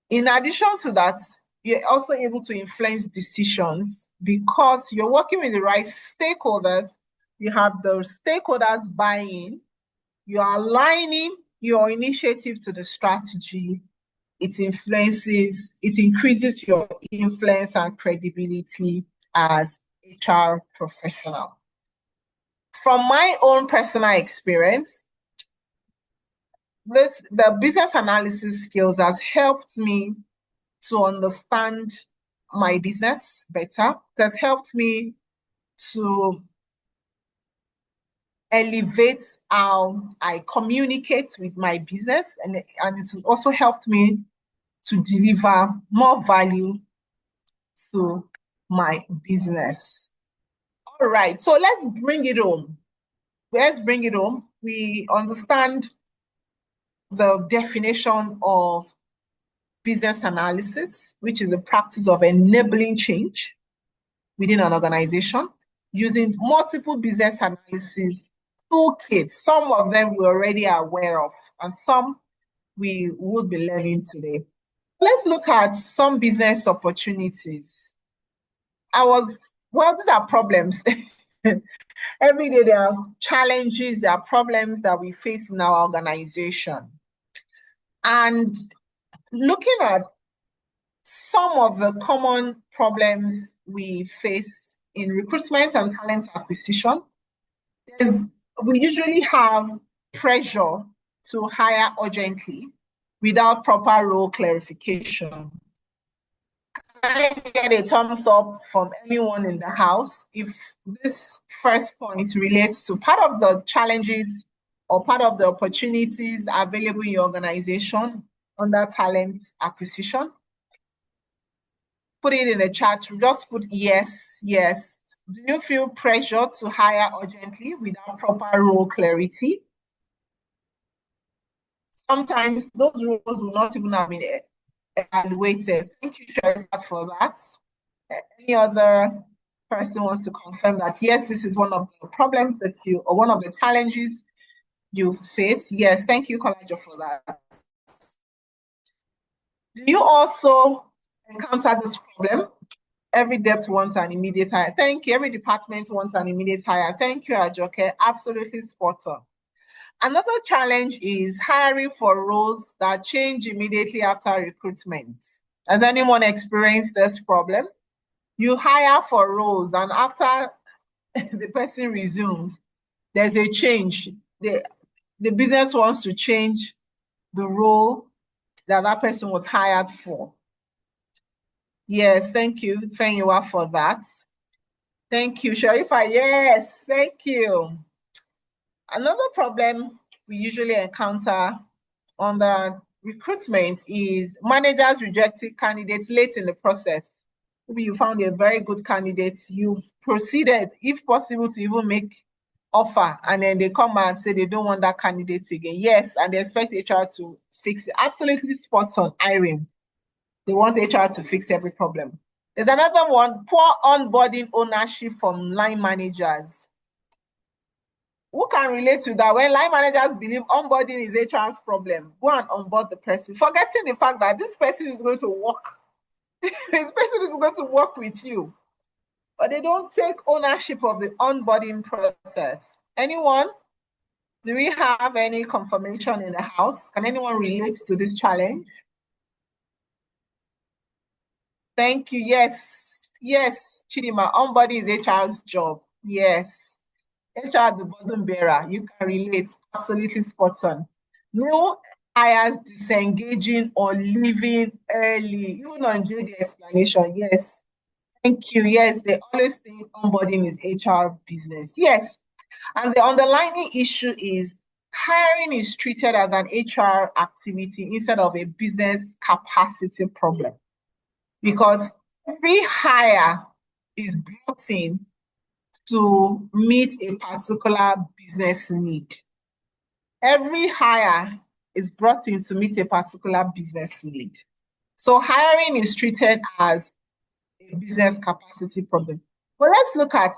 In addition to that, you're also able to influence decisions because you're working with the right stakeholders. You have the stakeholders buy-in, you're aligning your initiative to the strategy. It increases your influence and credibility as HR professional. From my own personal experience, the business analysis skills has helped me to understand my business better. It has helped me to elevate how I communicate with my business, and it has also helped me to deliver more value to my business. All right, so let's bring it home. We understand the definition of business analysis, which is the practice of enabling change within an organization using multiple business analysis toolkits. Some of them we already are aware of, and some we would be learning today. Let's look at some business opportunities. These are problems. Every day there are challenges, there are problems that we face in our organization. And looking at some of the common problems we face in recruitment and talent acquisition, we usually have pressure to hire urgently without proper role clarification. Can I get a thumbs up from anyone in the house if this first point relates to part of the challenges or part of the opportunities available in your organization under talent acquisition? Put it in the chat. Just put yes, yes. Do you feel pressure to hire urgently without proper role clarity? Sometimes those roles will not even have been evaluated. Thank you, Sherifat, for that. Any other person wants to confirm that, yes, this is one of the problems that or one of the challenges you face? Yes, thank you, Kalaja, for that. Do you also encounter this problem? Every debt wants an immediate hire. Thank you. Every department wants an immediate hire. Thank you, Ajoke. Absolutely spot on. Another challenge is hiring for roles that change immediately after recruitment. Has anyone experienced this problem? You hire for roles, and after the person resumes, there's a change. The business wants to change the role that person was hired for. Yes, thank you, Fenyiwa, for that. Thank you, Sharifa. Yes, thank you. Another problem we usually encounter under recruitment is managers rejecting candidates late in the process. Maybe you found a very good candidate, you've proceeded, if possible, to even make offer, and then they come and say they don't want that candidate again. Yes, and they expect HR to fix it. Absolutely spot on, Irene. They want HR to fix every problem. There's another one, poor onboarding ownership from line managers. Who can relate to that? When line managers believe onboarding is HR's problem, go and onboard the person, forgetting the fact that this person is going to work. This person is going to work with you. But they don't take ownership of the onboarding process. Anyone? Do we have any confirmation in the house? Can anyone relate to this challenge? Thank you. Yes. Yes, Chidima, onboarding is HR's job. Yes. HR, the burden bearer. You can relate. Absolutely spot on. No hires disengaging or leaving early. Even on the explanation. Yes. Thank you. Yes, they always think onboarding is HR business. Yes. And the underlying issue is hiring is treated as an HR activity instead of a business capacity problem. Because every hire is brought in to meet a particular business need. Every hire is brought in to meet a particular business need. So hiring is treated as a business capacity problem. But let's look at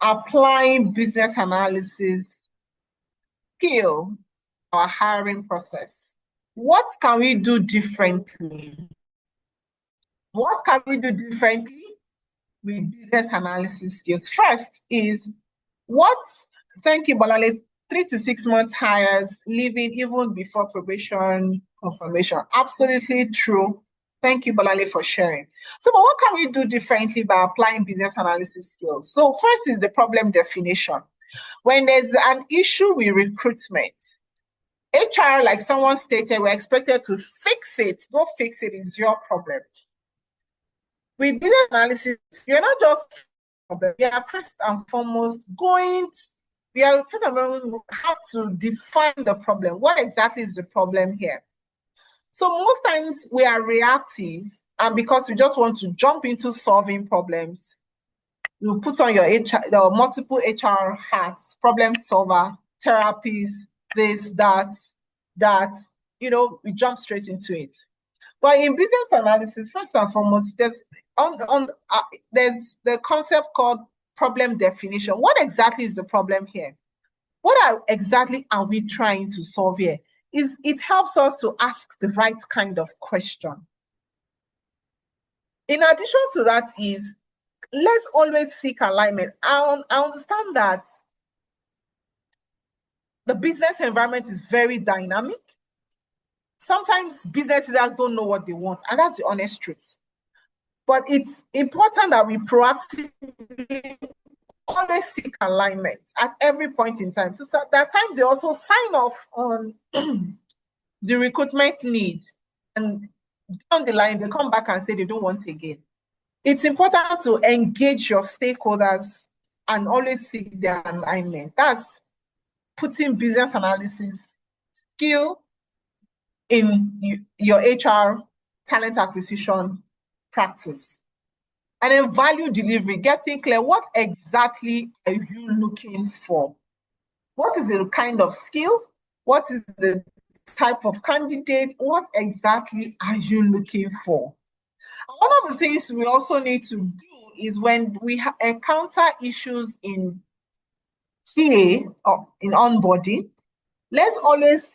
applying business analysis skill our hiring process. What can we do differently? What can we do differently with business analysis skills? First is what, thank you, Bolale, 3 to 6 months hires, leaving even before probation confirmation. Absolutely true. Thank you, Bolale, for sharing. So, but what can we do differently by applying business analysis skills? So first is the problem definition. When there's an issue with recruitment, HR, like someone stated, we're expected to fix it. Go fix it is your problem. With business analysis, you're not just problem. We are first and foremost we have to define the problem. What exactly is the problem here? So most times we are reactive, and because we just want to jump into solving problems, you put on your multiple HR hats, problem solver, therapies, this, that, we jump straight into it. But in business analysis, first and foremost, there's the concept called problem definition. What exactly is the problem here? What exactly are we trying to solve here? It helps us to ask the right kind of question. In addition to that is, let's always seek alignment. I understand that the business environment is very dynamic. Sometimes business leaders don't know what they want, and that's the honest truth. But it's important that we proactively always seek alignment at every point in time. So there are times they also sign off on the recruitment need, and down the line, they come back and say they don't want again. It's important to engage your stakeholders and always seek their alignment. That's putting business analysis skill in your HR talent acquisition practice. And then value delivery, getting clear, what exactly are you looking for? What is the kind of skill? What is the type of candidate? What exactly are you looking for? And one of the things we also need to do is when we encounter issues in TA or in onboarding, let's always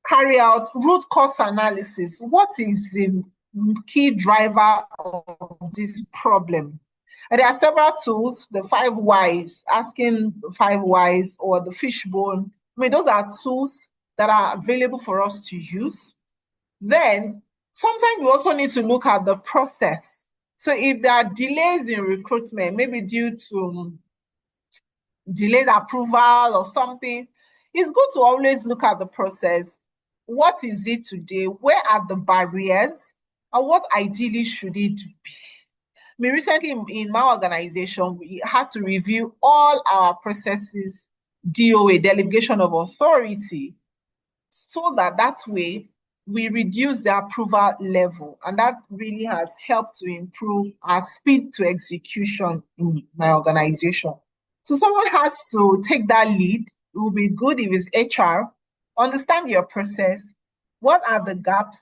carry out root cause analysis. What is the key driver of this problem? And there are several tools, the 5 whys, asking 5 whys, or the fishbone. I mean, those are tools that are available for us to use. Then, sometimes we also need to look at the process. So if there are delays in recruitment, maybe due to delayed approval or something, it's good to always look at the process. What is it today? Where are the barriers? And what ideally should it be? I mean, recently in my organization, we had to review all our processes, DOA, delegation of authority, so that way we reduce the approval level. And that really has helped to improve our speed to execution in my organization. So someone has to take that lead. It will be good if it's HR. Understand your process. What are the gaps?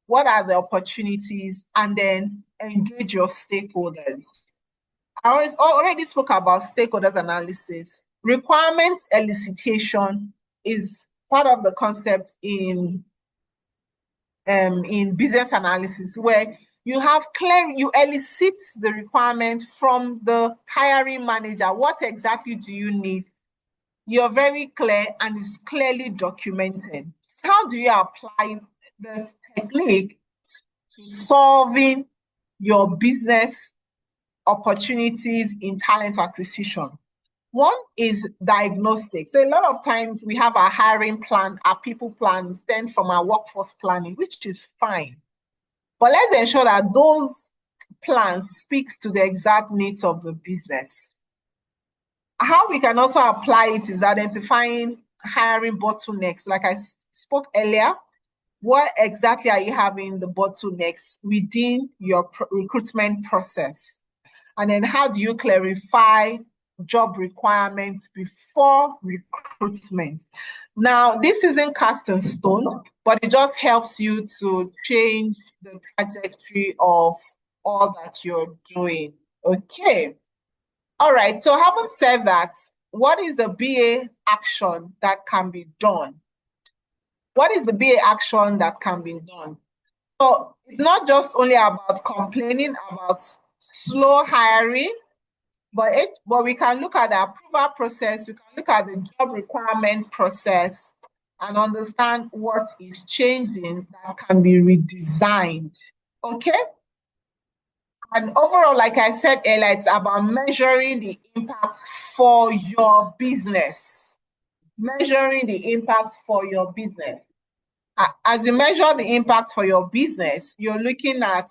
What are the opportunities? And then engage your stakeholders. I already spoke about stakeholders analysis. Requirements elicitation is part of the concept in business analysis, where you elicit the requirements from the hiring manager. What exactly do you need? You're very clear and it's clearly documented. How do you apply this technique to solving your business opportunities in talent acquisition? One is diagnostic. So a lot of times we have our hiring plan, our people plan stem from our workforce planning, which is fine. But let's ensure that those plans speaks to the exact needs of the business. How we can also apply it is identifying hiring bottlenecks. Like I spoke earlier, what exactly are you having the bottlenecks within your recruitment process? And then how do you clarify job requirements before recruitment? Now, this isn't cast in stone, but it just helps you to change the trajectory of all that you're doing. Okay. All right. So having said that, what is the BA action that can be done? What is the BA action that can be done? So it's not just only about complaining about slow hiring, but we can look at the approval process, we can look at the job requirement process and understand what is changing that can be redesigned. Okay? And overall, like I said earlier, it's about measuring the impact for your business. Measuring the impact for your business. As you measure the impact for your business, you're looking at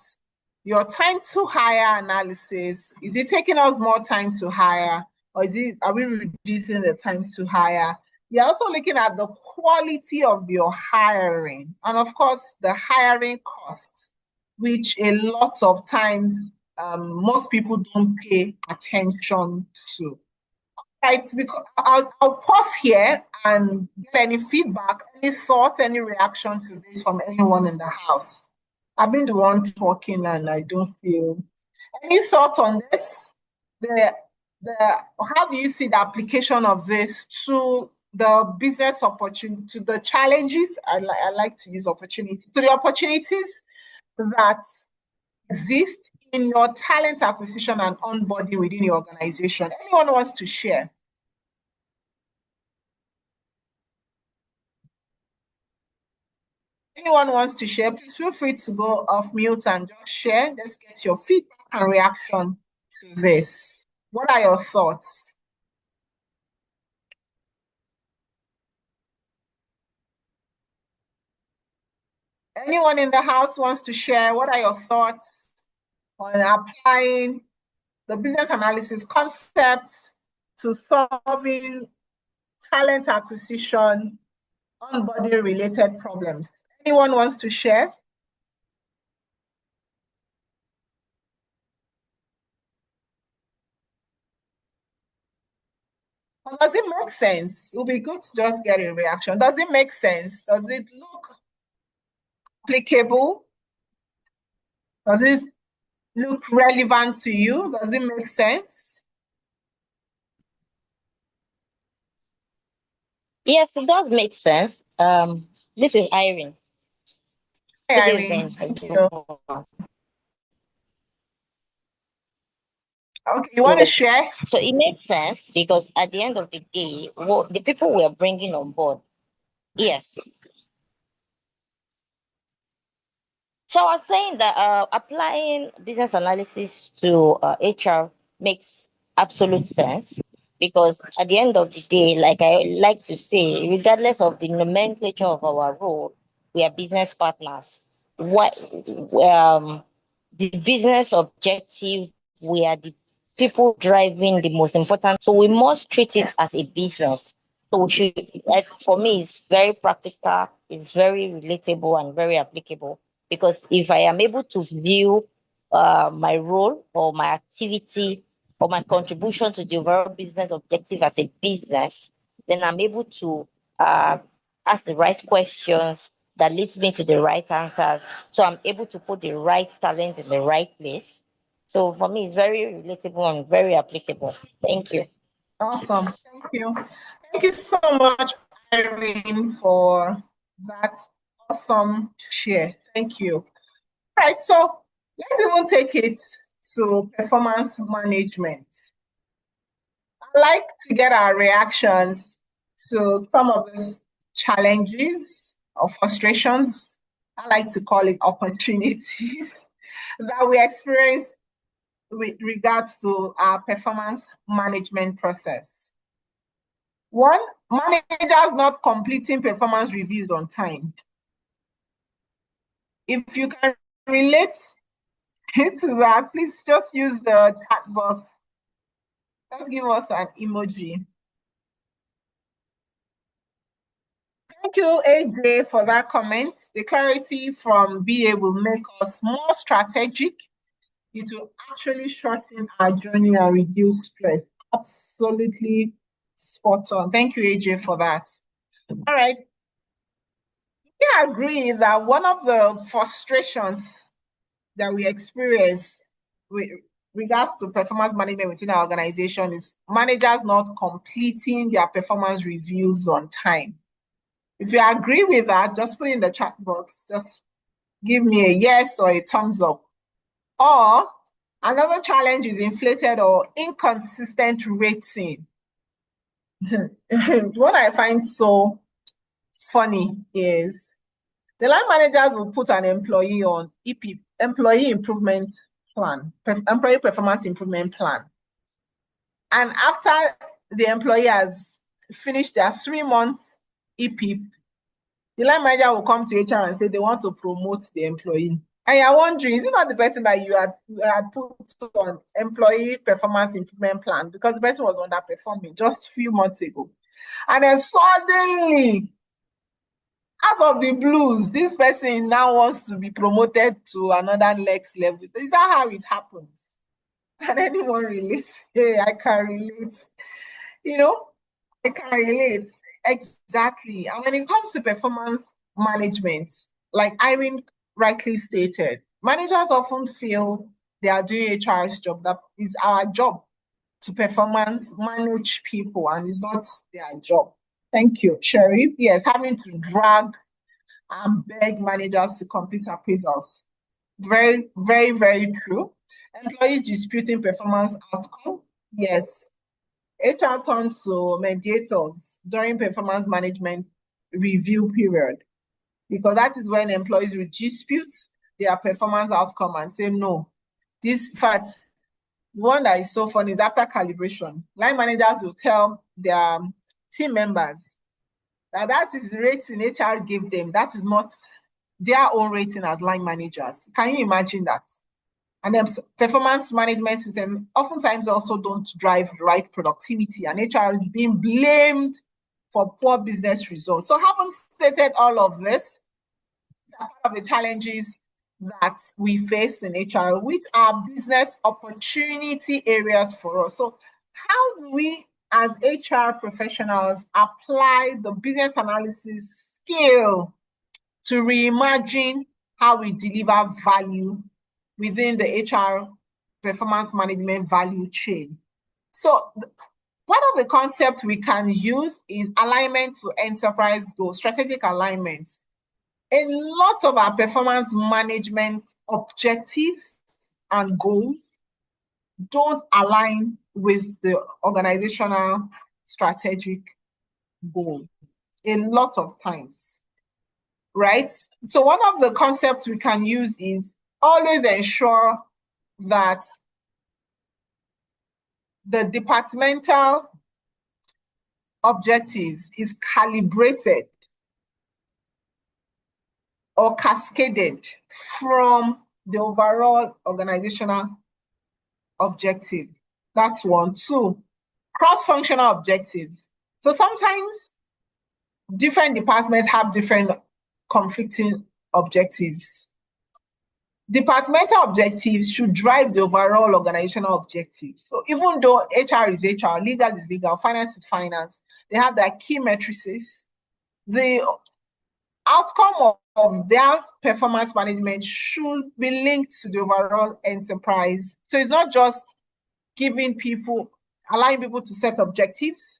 your time to hire analysis. Is it taking us more time to hire, or are we reducing the time to hire? You're also looking at the quality of your hiring, and of course, the hiring costs, which a lot of times most people don't pay attention to. Right, because I'll pause here and give any feedback, any thought, any reaction to this from anyone in the house. I've been the one talking and I don't feel any thought on this. How do you see the application of this to the business opportunity, to the challenges? I like to use opportunities, to the opportunities that exist in your talent acquisition and onboarding within your organization. Anyone wants to share? Anyone wants to share, please feel free to go off mute and just share. Let's get your feedback and reaction to this. What are your thoughts? Anyone in the house wants to share? What are your thoughts on applying the business analysis concepts to solving talent acquisition, onboarding related problems? Anyone wants to share? Or does it make sense? It would be good to just get a reaction. Does it make sense? Does it look applicable? Does it look relevant to you? Does it make sense?
Yes, it does make sense. This is Irene.
Hi,
Good
Irene.
evening,
Thank you.
everyone.
Okay, you want to
Yes.
share?
So it makes sense because at the end of the day, the people we are bringing on board, yes. So I was saying that applying business analysis to HR makes absolute sense because at the end of the day, like I like to say, regardless of the nomenclature of our role, we are business partners. What the business objective, we are the people driving the most important. So we must treat it as a business. So we should, like, for me, it's very practical, it's very relatable and very applicable. Because if I am able to view my role or my activity or my contribution to the overall business objective as a business, then I'm able to ask the right questions that leads me to the right answers. So I'm able to put the right talent in the right place. So for me, it's very relatable and very applicable. Thank you.
Awesome. Thank you. Thank you so much, Irene, for that awesome share. Thank you. All right, so let's even take it to performance management. I'd like to get our reactions to some of these challenges or frustrations. I like to call it opportunities that we experience with regards to our performance management process. One, managers not completing performance reviews on time. If you can relate to that, please just use the chat box. Just give us an emoji. Thank you, AJ, for that comment. The clarity from BA will make us more strategic. It will actually shorten our journey and reduce stress. Absolutely spot on. Thank you, AJ, for that. All right. I agree that one of the frustrations that we experience with regards to performance management within our organization is managers not completing their performance reviews on time. If you agree with that, just put it in the chat box. Just give me a yes or a thumbs up. Or another challenge is inflated or inconsistent rating. What I find so funny is the line managers will put an employee on EP, employee improvement plan, employee performance improvement plan. And after the employee has finished their 3 months EP, the line manager will come to HR and say they want to promote the employee. And you're wondering, is it not the person that you had put on employee performance improvement plan because the person was underperforming just a few months ago? And then suddenly, out of the blues, this person now wants to be promoted to another next level. Is that how it happens? Can anyone relate? Hey, I can relate. I can relate. Exactly. And when it comes to performance management, like Irene rightly stated, managers often feel they are doing HR's job. That is our job to performance manage people, and it's not their job. Thank you, Sherry. Yes, having to drag and beg managers to complete appraisals. Very, very, very true. Employees disputing performance outcome. Yes. HR turns to mediators during performance management review period, because that is when employees will dispute their performance outcome and say, no, this, in fact, one that is so funny is after calibration, line managers will tell their team members that is the rating HR gave them. That is not their own rating as line managers. Can you imagine that? And then performance management system oftentimes also don't drive the right productivity, and HR is being blamed for poor business results. So having stated all of this, part of the challenges that we face in HR, which are business opportunity areas for us. So how do we as HR professionals apply the business analysis skill to reimagine how we deliver value within the HR performance management value chain? So part of the concept we can use is alignment to enterprise goals, strategic alignments. A lot of our performance management objectives and goals don't align with the organizational strategic goal a lot of times, right? So one of the concepts we can use is always ensure that the departmental objectives is calibrated or cascaded from the overall organizational objective. That's one. Two, cross-functional objectives. So sometimes different departments have different conflicting objectives. Departmental objectives should drive the overall organizational objectives. So even though HR is HR, legal is legal, finance is finance, they have their key matrices. The outcome of their performance management should be linked to the overall enterprise. So it's not just allowing people to set objectives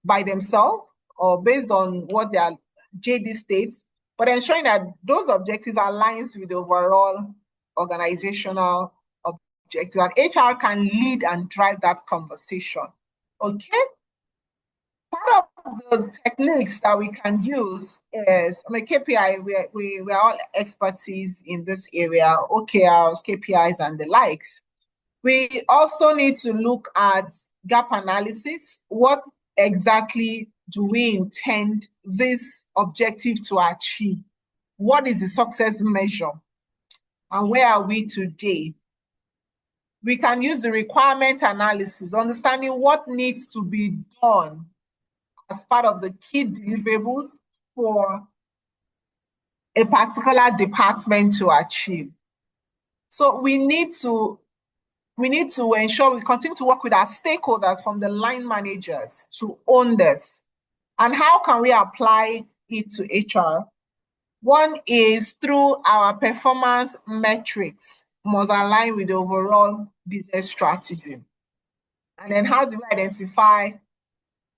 by themselves or based on what their JD states, but ensuring that those objectives aligns with the overall organizational objective, and HR can lead and drive that conversation. Okay? Part of the techniques that we can use is, KPI, we're all expertise in this area, OKRs, KPIs, and the likes. We also need to look at gap analysis. What exactly do we intend this objective to achieve? What is the success measure? And where are we today? We can use the requirement analysis, understanding what needs to be done as part of the key deliverables for a particular department to achieve. So we need to ensure we continue to work with our stakeholders from the line managers to own this. And how can we apply it to HR? One is through our performance metrics must align with the overall business strategy. And then how do we identify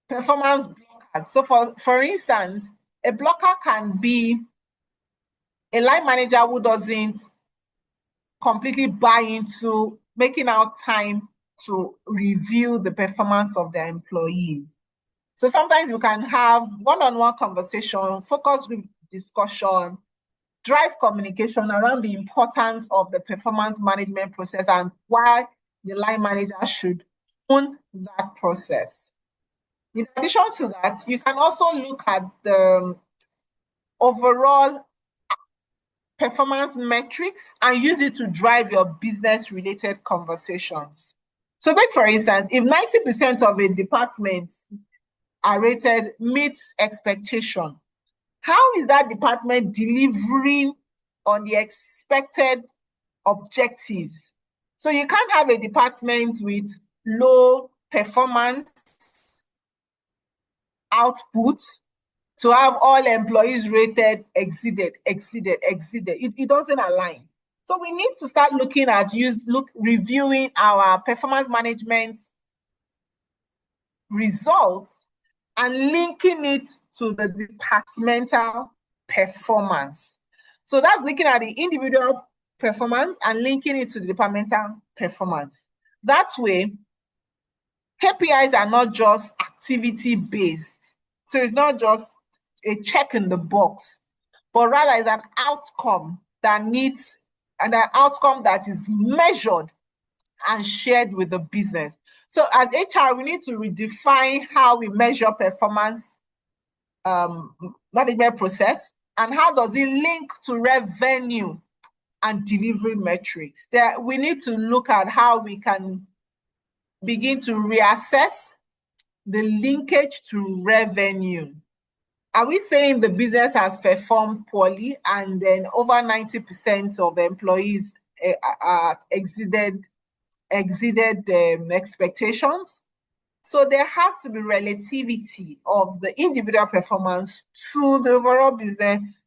performance blockers? So for instance, a blocker can be a line manager who doesn't completely buy into making out time to review the performance of their employees. So sometimes you can have one-on-one conversation, focus group discussion, drive communication around the importance of the performance management process and why the line manager should own that process. In addition to that, you can also look at the overall performance metrics and use it to drive your business-related conversations. So take, for instance, if 90% of a department are rated meets expectation, how is that department delivering on the expected objectives? So you can't have a department with low performance output to have all employees rated exceeded. It doesn't align. So we need to start looking at reviewing our performance management results and linking it to the departmental performance. So that's looking at the individual performance and linking it to the departmental performance. That way, KPIs are not just activity-based. So it's not just a check in the box, but rather it's an outcome that is measured and shared with the business. So as HR, we need to redefine how we measure performance management process and how does it link to revenue and delivery metrics. We need to look at how we can begin to reassess the linkage to revenue. Are we saying the business has performed poorly and then over 90% of employees exceeded expectations? So there has to be relativity of the individual performance to the overall business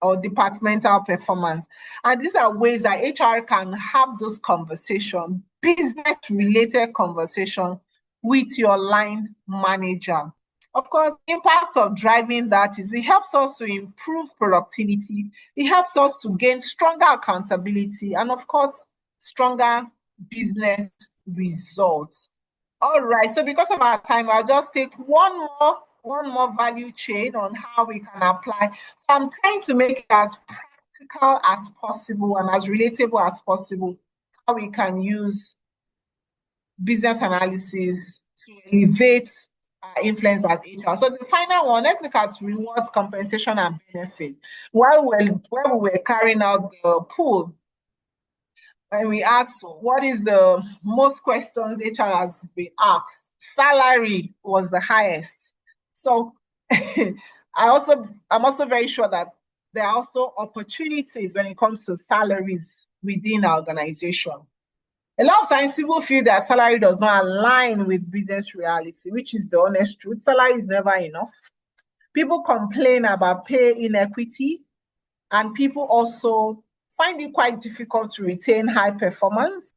or departmental performance. And these are ways that HR can have those conversations, business-related conversation with your line manager. Of course, the impact of driving that is it helps us to improve productivity. It helps us to gain stronger accountability and, of course, stronger business results. All right, so because of our time, I'll just take one more value chain on how we can apply. So I'm trying to make it as practical as possible and as relatable as possible, how we can use business analysis to elevate our influence as HR. So the final one, let's look at rewards, compensation, and benefit. While we were carrying out the poll, when we asked what is the most questions HR has been asked, salary was the highest. So I'm also very sure that there are also opportunities when it comes to salaries within our organization. A lot of times people feel that salary does not align with business reality, which is the honest truth. Salary is never enough. People complain about pay inequity, and people also find it quite difficult to retain high performers,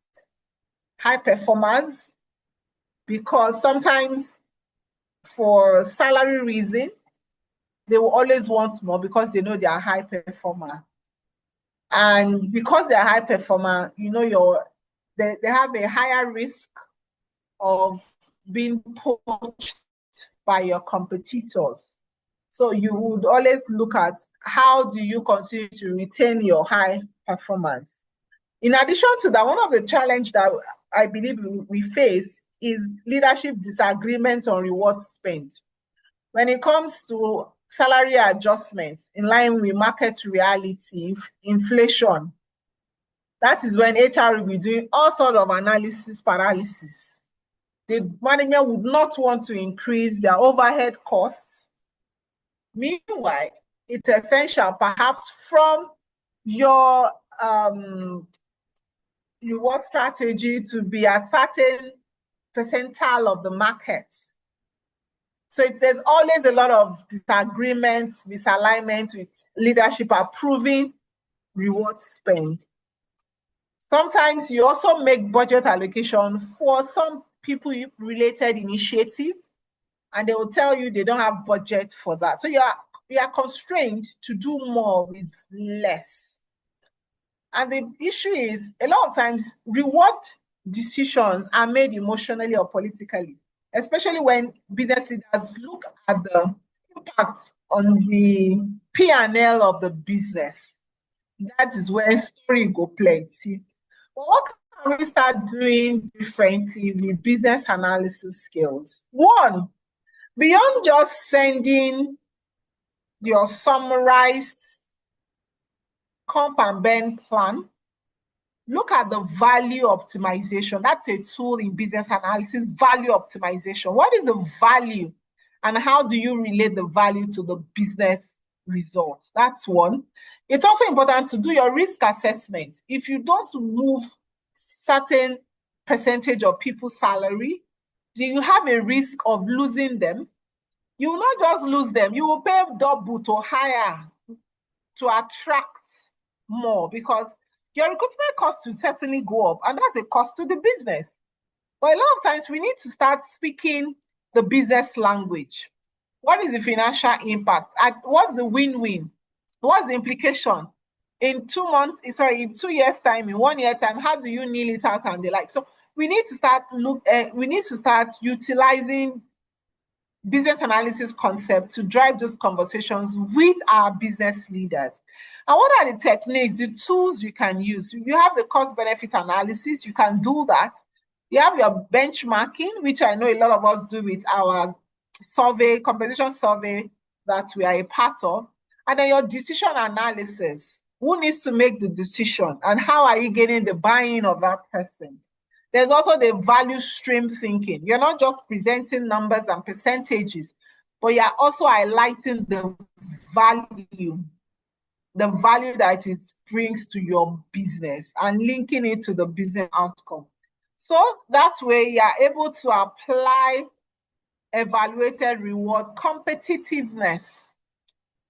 because sometimes for salary reason, they will always want more because they know they are high performer. And because they're high performer, you know, they have a higher risk of being poached by your competitors. So you would always look at how do you continue to retain your high performance. In addition to that, one of the challenges that I believe we face is leadership disagreements on reward spend. When it comes to salary adjustments in line with market reality, inflation, that is when HR will be doing all sorts of analysis paralysis. The management would not want to increase their overhead costs. Meanwhile, it's essential perhaps from your reward strategy to be a certain percentile of the market. So there's always a lot of disagreements, misalignment with leadership approving reward spend. Sometimes you also make budget allocation for some people-related initiative, and they will tell you they don't have budget for that. So you are constrained to do more with less. And the issue is, a lot of times, reward decisions are made emotionally or politically, especially when business leaders look at the impact on the P&L of the business. That is where story go plenty. But what can we start doing differently with business analysis skills? One, beyond just sending your summarized comp and burn plan, look at the value optimization. That's a tool in business analysis, value optimization. What is the value and how do you relate the value to the business results? That's one. It's also important to do your risk assessment. If you don't move certain percentage of people's salary, do you have a risk of losing them? You will not just lose them, you will pay double to hire to attract more, because your recruitment costs will certainly go up, and that's a cost to the business. But a lot of times we need to start speaking the business language. What is the financial impact? What's the win-win? What's the implication? In 2 months, sorry, in 2 years' time, in 1 year's time, how do you nail it out and the like? So we need to start utilizing business analysis concept to drive those conversations with our business leaders. And what are the techniques, the tools you can use? You have the cost benefit analysis, you can do that. You have your benchmarking, which I know a lot of us do with our survey, compensation survey that we are a part of. And then your decision analysis. Who needs to make the decision and how are you getting the buy-in of that person? There's also the value stream thinking. You're not just presenting numbers and percentages, but you're also highlighting the value that it brings to your business and linking it to the business outcome. So that way you're able to apply evaluated reward competitiveness.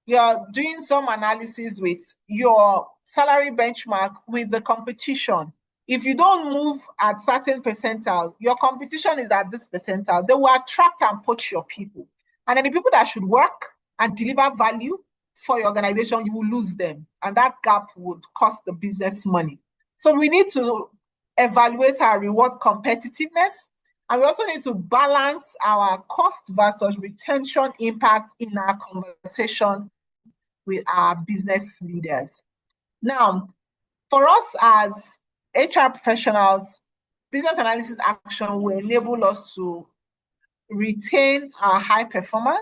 You're doing some analysis with your salary benchmark with the competition. If you don't move at certain percentile, your competition is at this percentile, they will attract and poach your people. And then the people that should work and deliver value for your organization, you will lose them. And that gap would cost the business money. So we need to evaluate our reward competitiveness. And we also need to balance our cost versus retention impact in our conversation with our business leaders. Now, for us as HR professionals, business analysis action will enable us to retain our high performance.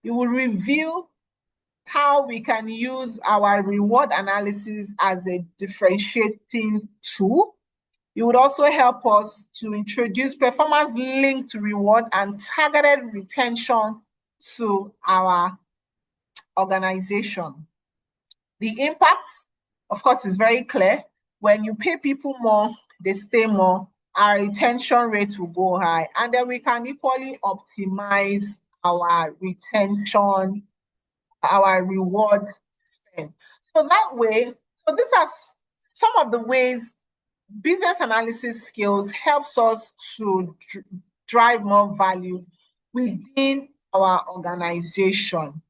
It will reveal how we can use our reward analysis as a differentiating tool. It would also help us to introduce performance linked to reward and targeted retention to our organization. The impact, of course, is very clear. When you pay people more, they stay more, our retention rates will go high, and then we can equally optimize our retention, our reward spend. So that way, so these are some of the ways business analysis skills helps us to drive more value within our organization.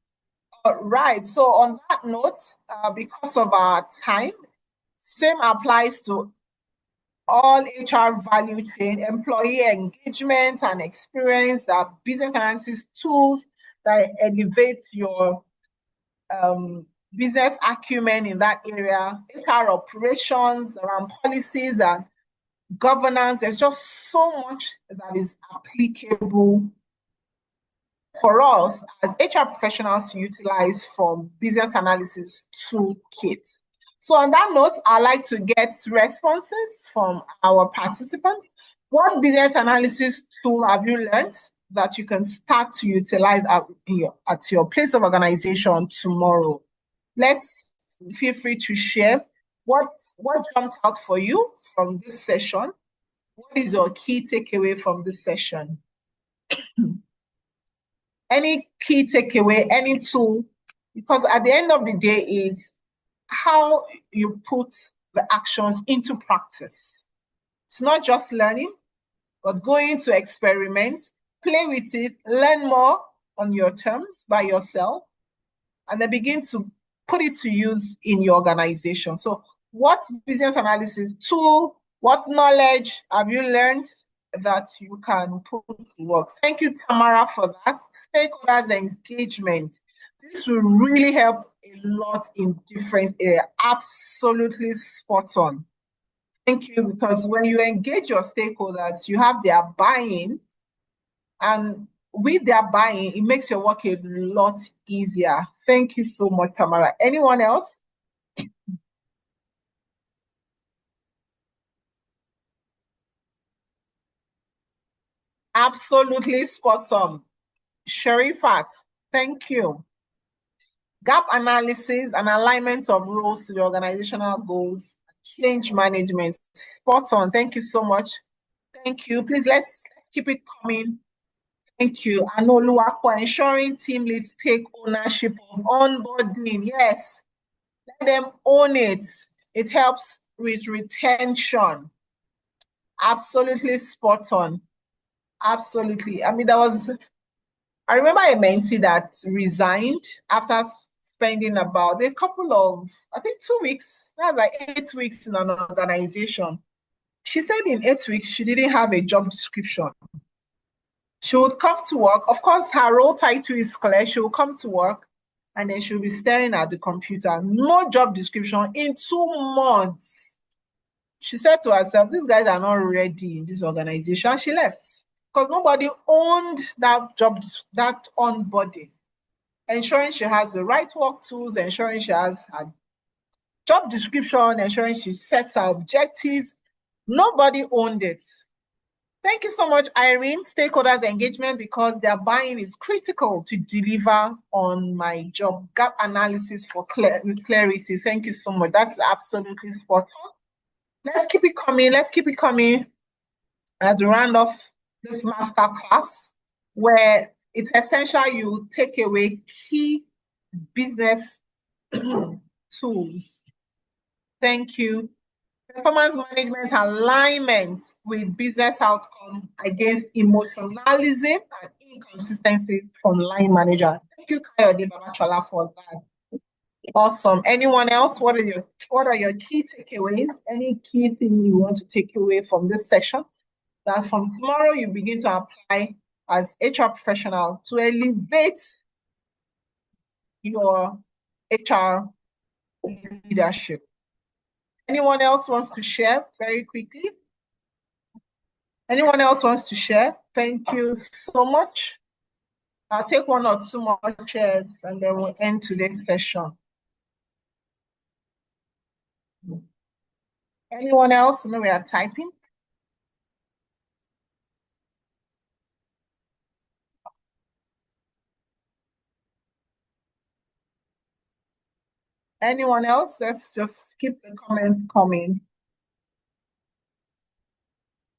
Right. So on that note, because of our time, same applies to all HR value chain, employee engagement and experience, that business analysis tools that elevate your business acumen in that area, HR operations around policies and governance. There's just so much that is applicable for us as HR professionals to utilize from business analysis toolkit. So on that note, I'd like to get responses from our participants. What business analysis tool have you learned that you can start to utilize at your place of organization tomorrow? Let's feel free to share what jumped out for you from this session. What is your key takeaway from this session? Any key takeaway, any tool, because at the end of the day, is how you put the actions into practice. It's not just learning, but going to experiment, play with it, learn more on your terms by yourself, and then begin to put it to use in your organization. So what business analysis tool, what knowledge have you learned that you can put to work? Thank you, Tamara, for that. Stakeholders engagement. This will really help a lot in different areas. Absolutely spot on. Thank you, because when you engage your stakeholders, you have their buy-in, and with their buy-in, it makes your work a lot easier. Thank you so much, Tamara. Anyone else? Absolutely spot on. Sherifat, thank you. Gap analysis and alignment of roles to the organizational goals, change management. Spot on. Thank you so much. Thank you. Please let's keep it coming. Thank you. Anoluwakwa, ensuring team leads take ownership of onboarding. Yes, let them own it. It helps with retention. Absolutely spot on. Absolutely. I mean, I remember a mentee that resigned after spending about a couple of, I think 2 weeks, that's like 8 weeks in an organization. She said in 8 weeks, she didn't have a job description. She would come to work. Of course, her role title is clear. She will come to work and then she'll be staring at the computer. No job description in 2 months. She said to herself, these guys are not ready in this organization. She left because nobody owned that job, that onboarding. Ensuring she has the right work tools, ensuring she has her job description, ensuring she sets her objectives. Nobody owned it. Thank you so much, Irene. Stakeholders engagement, because their buy-in is critical to deliver on my job. Gap analysis for clarity. Thank you so much. That's absolutely spot on. Let's keep it coming. Let's keep it coming as we round off this masterclass, where it's essential you take away key business tools. Thank you. Performance management alignment with business outcome against emotionalism and inconsistency from line manager. Thank you, Kayode Babachola, for that. Awesome. Anyone else? What are your key takeaways? Any key thing you want to take away from this session that from tomorrow you begin to apply as HR professional to elevate your HR leadership? Anyone else wants to share very quickly? Anyone else wants to share? Thank you so much. I'll take 1 or 2 more shares and then we'll end today's session. Anyone else? No, we are typing. Anyone else? Let's just keep the comments coming.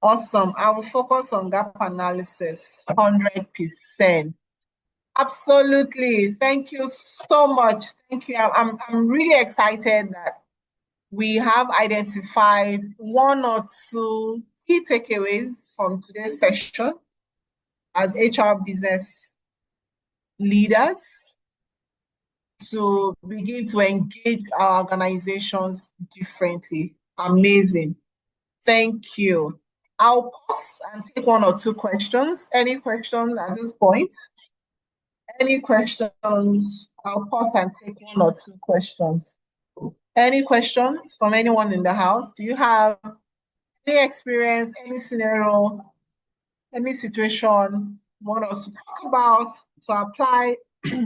Awesome. I will focus on gap analysis, 100%. Absolutely. Thank you so much. Thank you. I'm really excited that we have identified one or two key takeaways from today's session as HR business leaders to begin to engage our organizations differently. Amazing. Thank you. I'll pause and take one or two questions. Any questions at this point? Any questions? I'll pause and take one or two questions. Any questions from anyone in the house? Do you have any experience, any scenario, any situation you want us to talk about to apply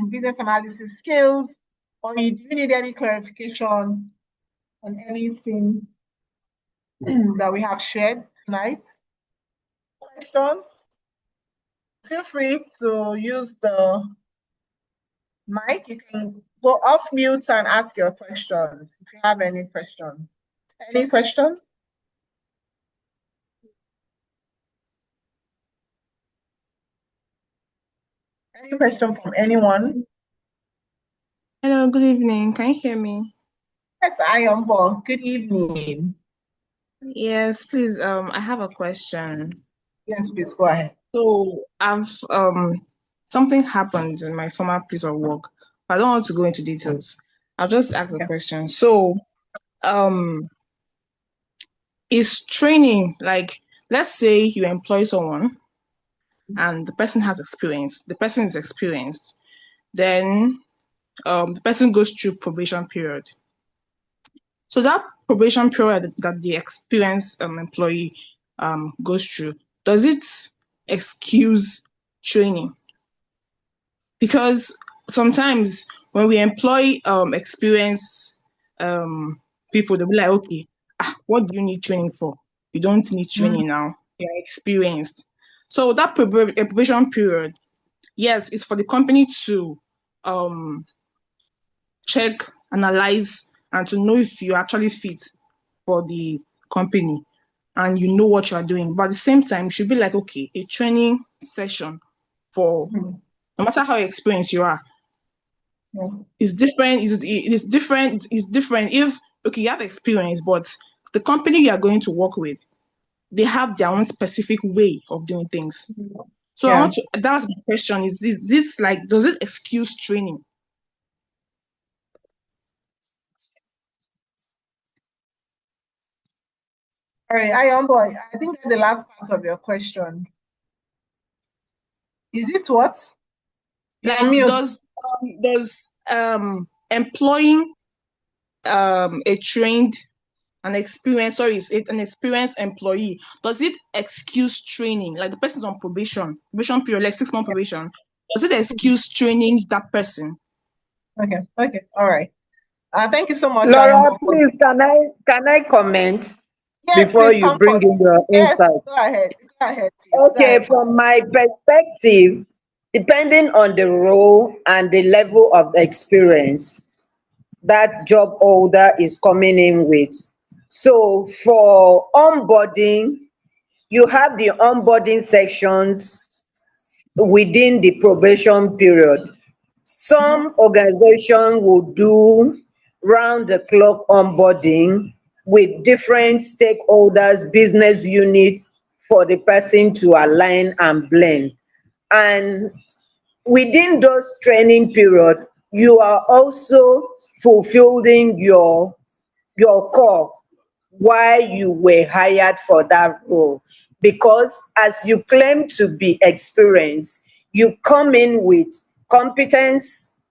business analysis skills, or do you need any clarification on anything that we have shared tonight? Questions? Feel free to use the mic. You can go off mute and ask your questions if you have any questions. Any questions? Any question from anyone?
Hello, good evening. Can you hear me?
Yes, I am Paul. Good evening.
Yes, please. I have a question.
Yes, please go ahead.
So I've something happened in my former place of work. I don't want to go into details. I'll just ask a
Okay.
question. So is training, like, let's say you employ someone and the person has experience, the person is experienced, then the person goes through probation period. So that probation period that the experienced employee goes through, does it excuse training? Because sometimes when we employ experienced people, they'll be like, okay, what do you need training for? You don't need training now. You're experienced. So that probation period, yes, it's for the company to check, analyze, and to know if you actually fit for the company and you know what you are doing. But at the same time, you should be like, okay, a training session for no matter how experienced you are, it's different. It's different. It's different. If okay, you have experience, but the company you are going to work with, they have their own specific way of doing things. So I want to. That's my question. Is this like, does it excuse training?
All right, Ayombo, I think that's the last part of your question. Is it what?
Like,
You're mute.
does employing a trained an experienced an experienced employee, does it excuse training? Like the person's on probation period, like 6 month probation, does it excuse training that person?
Okay, all right. Thank you so much,
Laura,
Ayombo.
please, can I comment
Yes,
before
please
you
come
bring
forward.
in your
Yes,
insight?
go ahead, please.
Okay, from my perspective, depending on the role and the level of experience that job holder is coming in with. So for onboarding, you have the onboarding sections within the probation period. Some organization will do round the clock onboarding with different stakeholders, business units for the person to align and blend. And within those training period, you are also fulfilling your core why you were hired for that role. Because as you claim to be experienced, you come in with competence,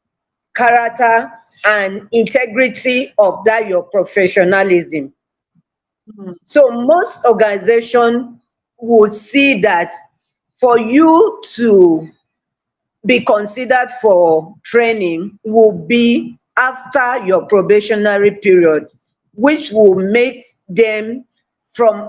character, and integrity of that your professionalism. So most organization would see that for you to be considered for training will be after your probationary period, which will make them from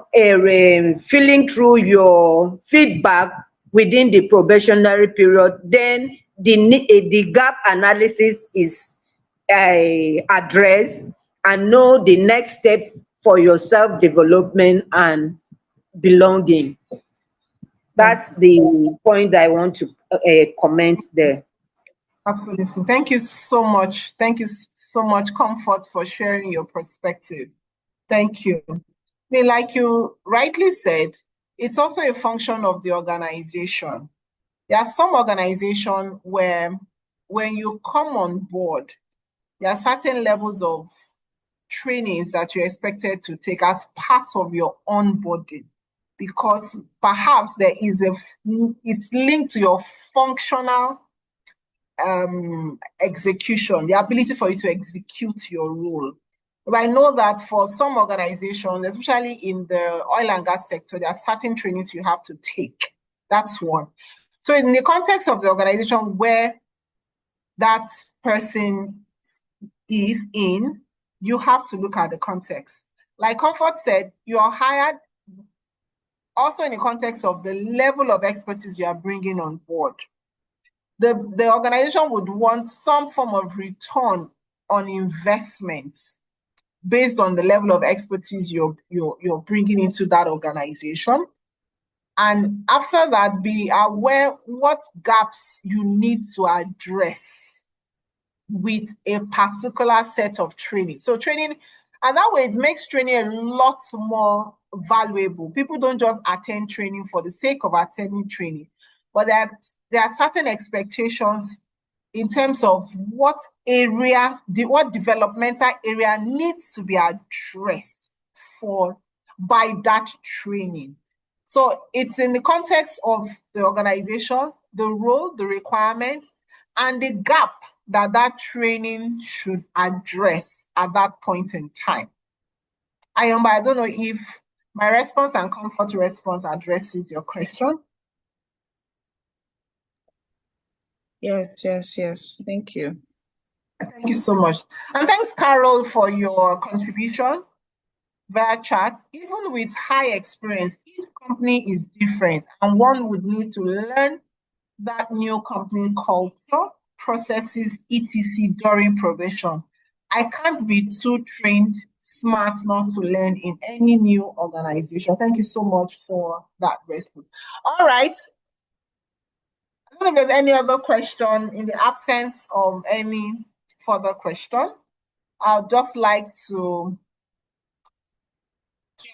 filling through your feedback within the probationary period. Then the gap analysis is addressed, and know the next step for your self development and belonging. That's the point I want to comment there.
Absolutely. Thank you so much. Thank you so much, Comfort, for sharing your perspective. Thank you. I mean, like you rightly said, it's also a function of the organization. There are some organizations where when you come on board, there are certain levels of trainings that you're expected to take as part of your onboarding, because perhaps it's linked to your functional execution, the ability for you to execute your role. But I know that for some organizations, especially in the oil and gas sector, there are certain trainings you have to take. That's one. So in the context of the organization where that person is in, you have to look at the context. Like Comfort said, you are hired also in the context of the level of expertise you are bringing on board. The organization would want some form of return on investment based on the level of expertise you're bringing into that organization. And after that, be aware what gaps you need to address with a particular set of training. So training, and that way it makes training a lot more valuable. People don't just attend training for the sake of attending training, but there are certain expectations in terms of what developmental area needs to be addressed by that training. So it's in the context of the organization, the role, the requirements, and the gap that training should address at that point in time. Ayomba, I don't know if my response and Comfort response addresses your question.
Yes. Thank you.
Thank you so much. And thanks, Carol, for your contribution via chat. Even with high experience, each company is different, and one would need to learn that new company culture, processes, etc. during probation. I can't be too trained, smart not to learn in any new organization. Thank you so much for that response. All right. I don't know if there's any other question. In the absence of any further question, I'd just like to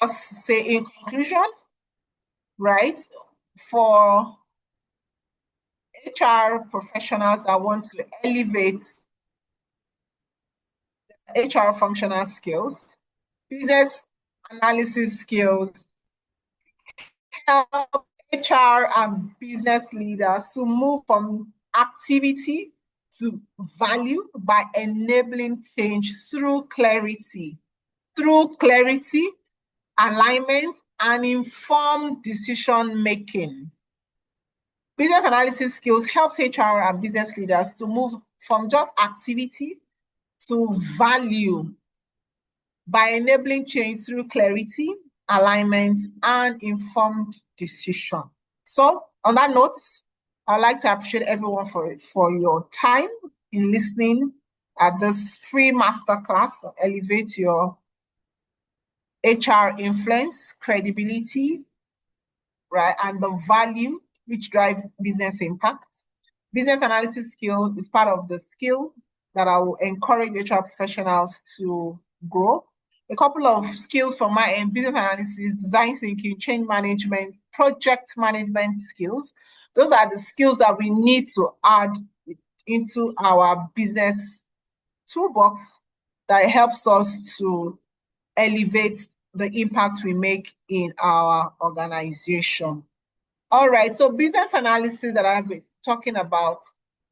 just say in conclusion, right, for HR professionals that want to elevate HR functional skills, business analysis skills, help HR and business leaders to move from activity to value by enabling change through clarity, alignment, and informed decision making. Business analysis skills helps HR and business leaders to move from just activity to value by enabling change through clarity, alignment, and informed decision. So on that note, I'd like to appreciate everyone for your time in listening at this free masterclass to elevate your HR influence, credibility, right, and the value which drives business impact. Business analysis skill is part of the skill that I will encourage HR professionals to grow. A couple of skills from my end: business analysis, design thinking, change management, project management skills. Those are the skills that we need to add into our business toolbox that helps us to elevate the impact we make in our organization. All right, so business analysis that I've been talking about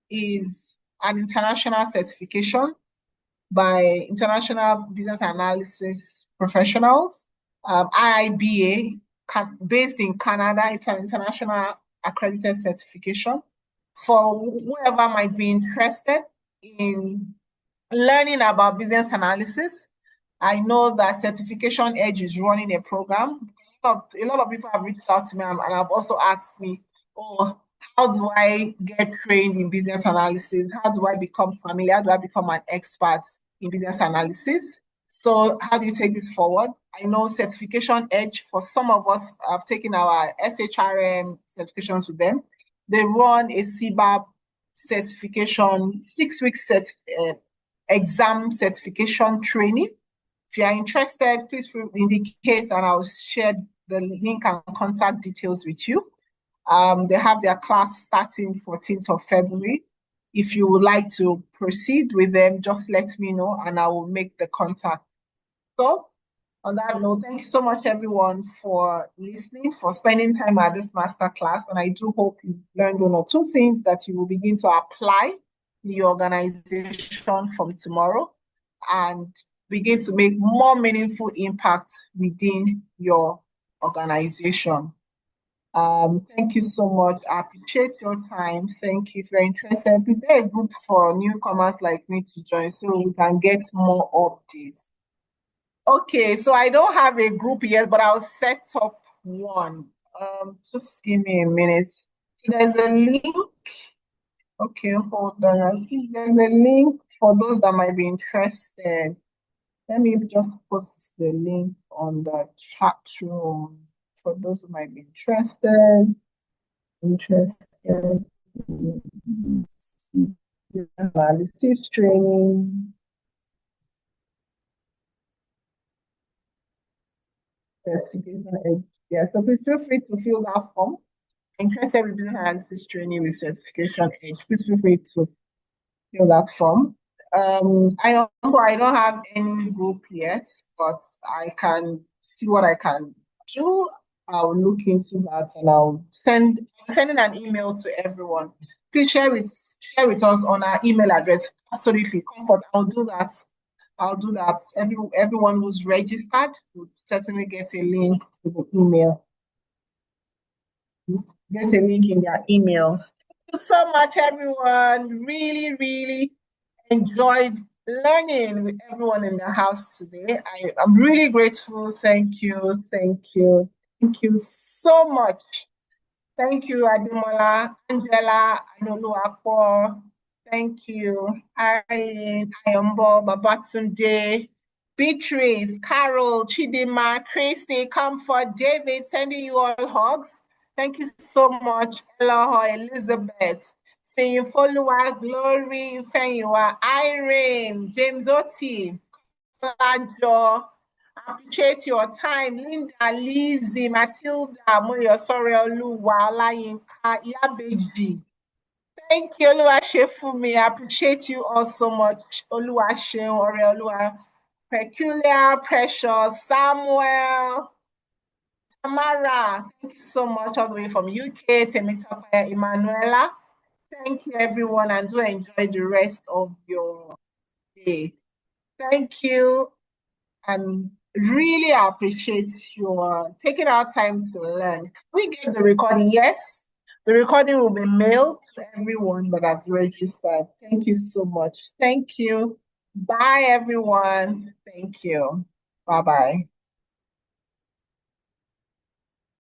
is an international certification by International Business Analysis Professionals, IIBA, based in Canada. It's an international accredited certification for whoever might be interested in learning about business analysis. I know that Certification Edge is running a program. A lot of people have reached out to me and have also asked me, oh, how do I get trained in business analysis? How do I become familiar? How do I become an expert in business analysis? So how do you take this forward? I know Certification Edge, for some of us, have taken our SHRM certifications with them. They run a CBAP certification, 6 week exam certification training. If you are interested, please indicate and I'll share the link and contact details with you. They have their class starting 14th of February. If you would like to proceed with them, just let me know and I will make the contact. So, on that note, thank you so much, everyone, for listening, for spending time at this masterclass. And I do hope you learned one or two things that you will begin to apply in your organization from tomorrow and begin to make more meaningful impact within your organization. Thank you so much. I appreciate your time. Thank you. If you're interested, please say a group for newcomers like me to join so we can get more updates. Okay, so I don't have a group yet, but I'll set up one. Just give me a minute. There's a link. Okay, hold on. I see there's a link for those that might be interested. Let me just post the link on the chat room for those who might be interested. Analysis training. Yeah, so please feel free to fill that form. Interested in business analysis training with certification edge, please feel free to fill that form. I don't have any group yet, but I can see what I can do. I'll look into that and I'll sending an email to everyone. Please share with us on our email address. Absolutely, comfort. I'll do that. Everyone who's registered will certainly get a link to the email. Get a link in their email. Thank you so much, everyone. Really, really enjoyed learning with everyone in the house today. I'm really grateful. Thank you. Thank you. Thank you so much. Thank you, Ademola, Angela, Anoluapo. Thank you, Arlene, Ayombo, Babatunde, Beatrice, Carol, Chidima, Christy, Comfort, David, sending you all hugs. Thank you so much, Eloho, Elizabeth, Feyinfolua, Glory, Fenyua, Irene, James Oti, Klajo. Appreciate your time. Linda, Lizzie, Matilda, Moyo, Oluwa, Olayinka, Iyabeji. Thank you, Oluwashefumi. I appreciate you all so much. Oluwasheun, Oluwa, Peculiar, Precious, Samuel, Tamara. Thank you so much all the way from UK. Temitope, Emanuela. Thank you, everyone, and do enjoy the rest of your day. Thank you, and really appreciate your taking our time to learn. We get the recording, yes. The recording will be mailed to everyone that has registered. Thank you so much. Thank you. Bye, everyone. Thank you. Bye-bye.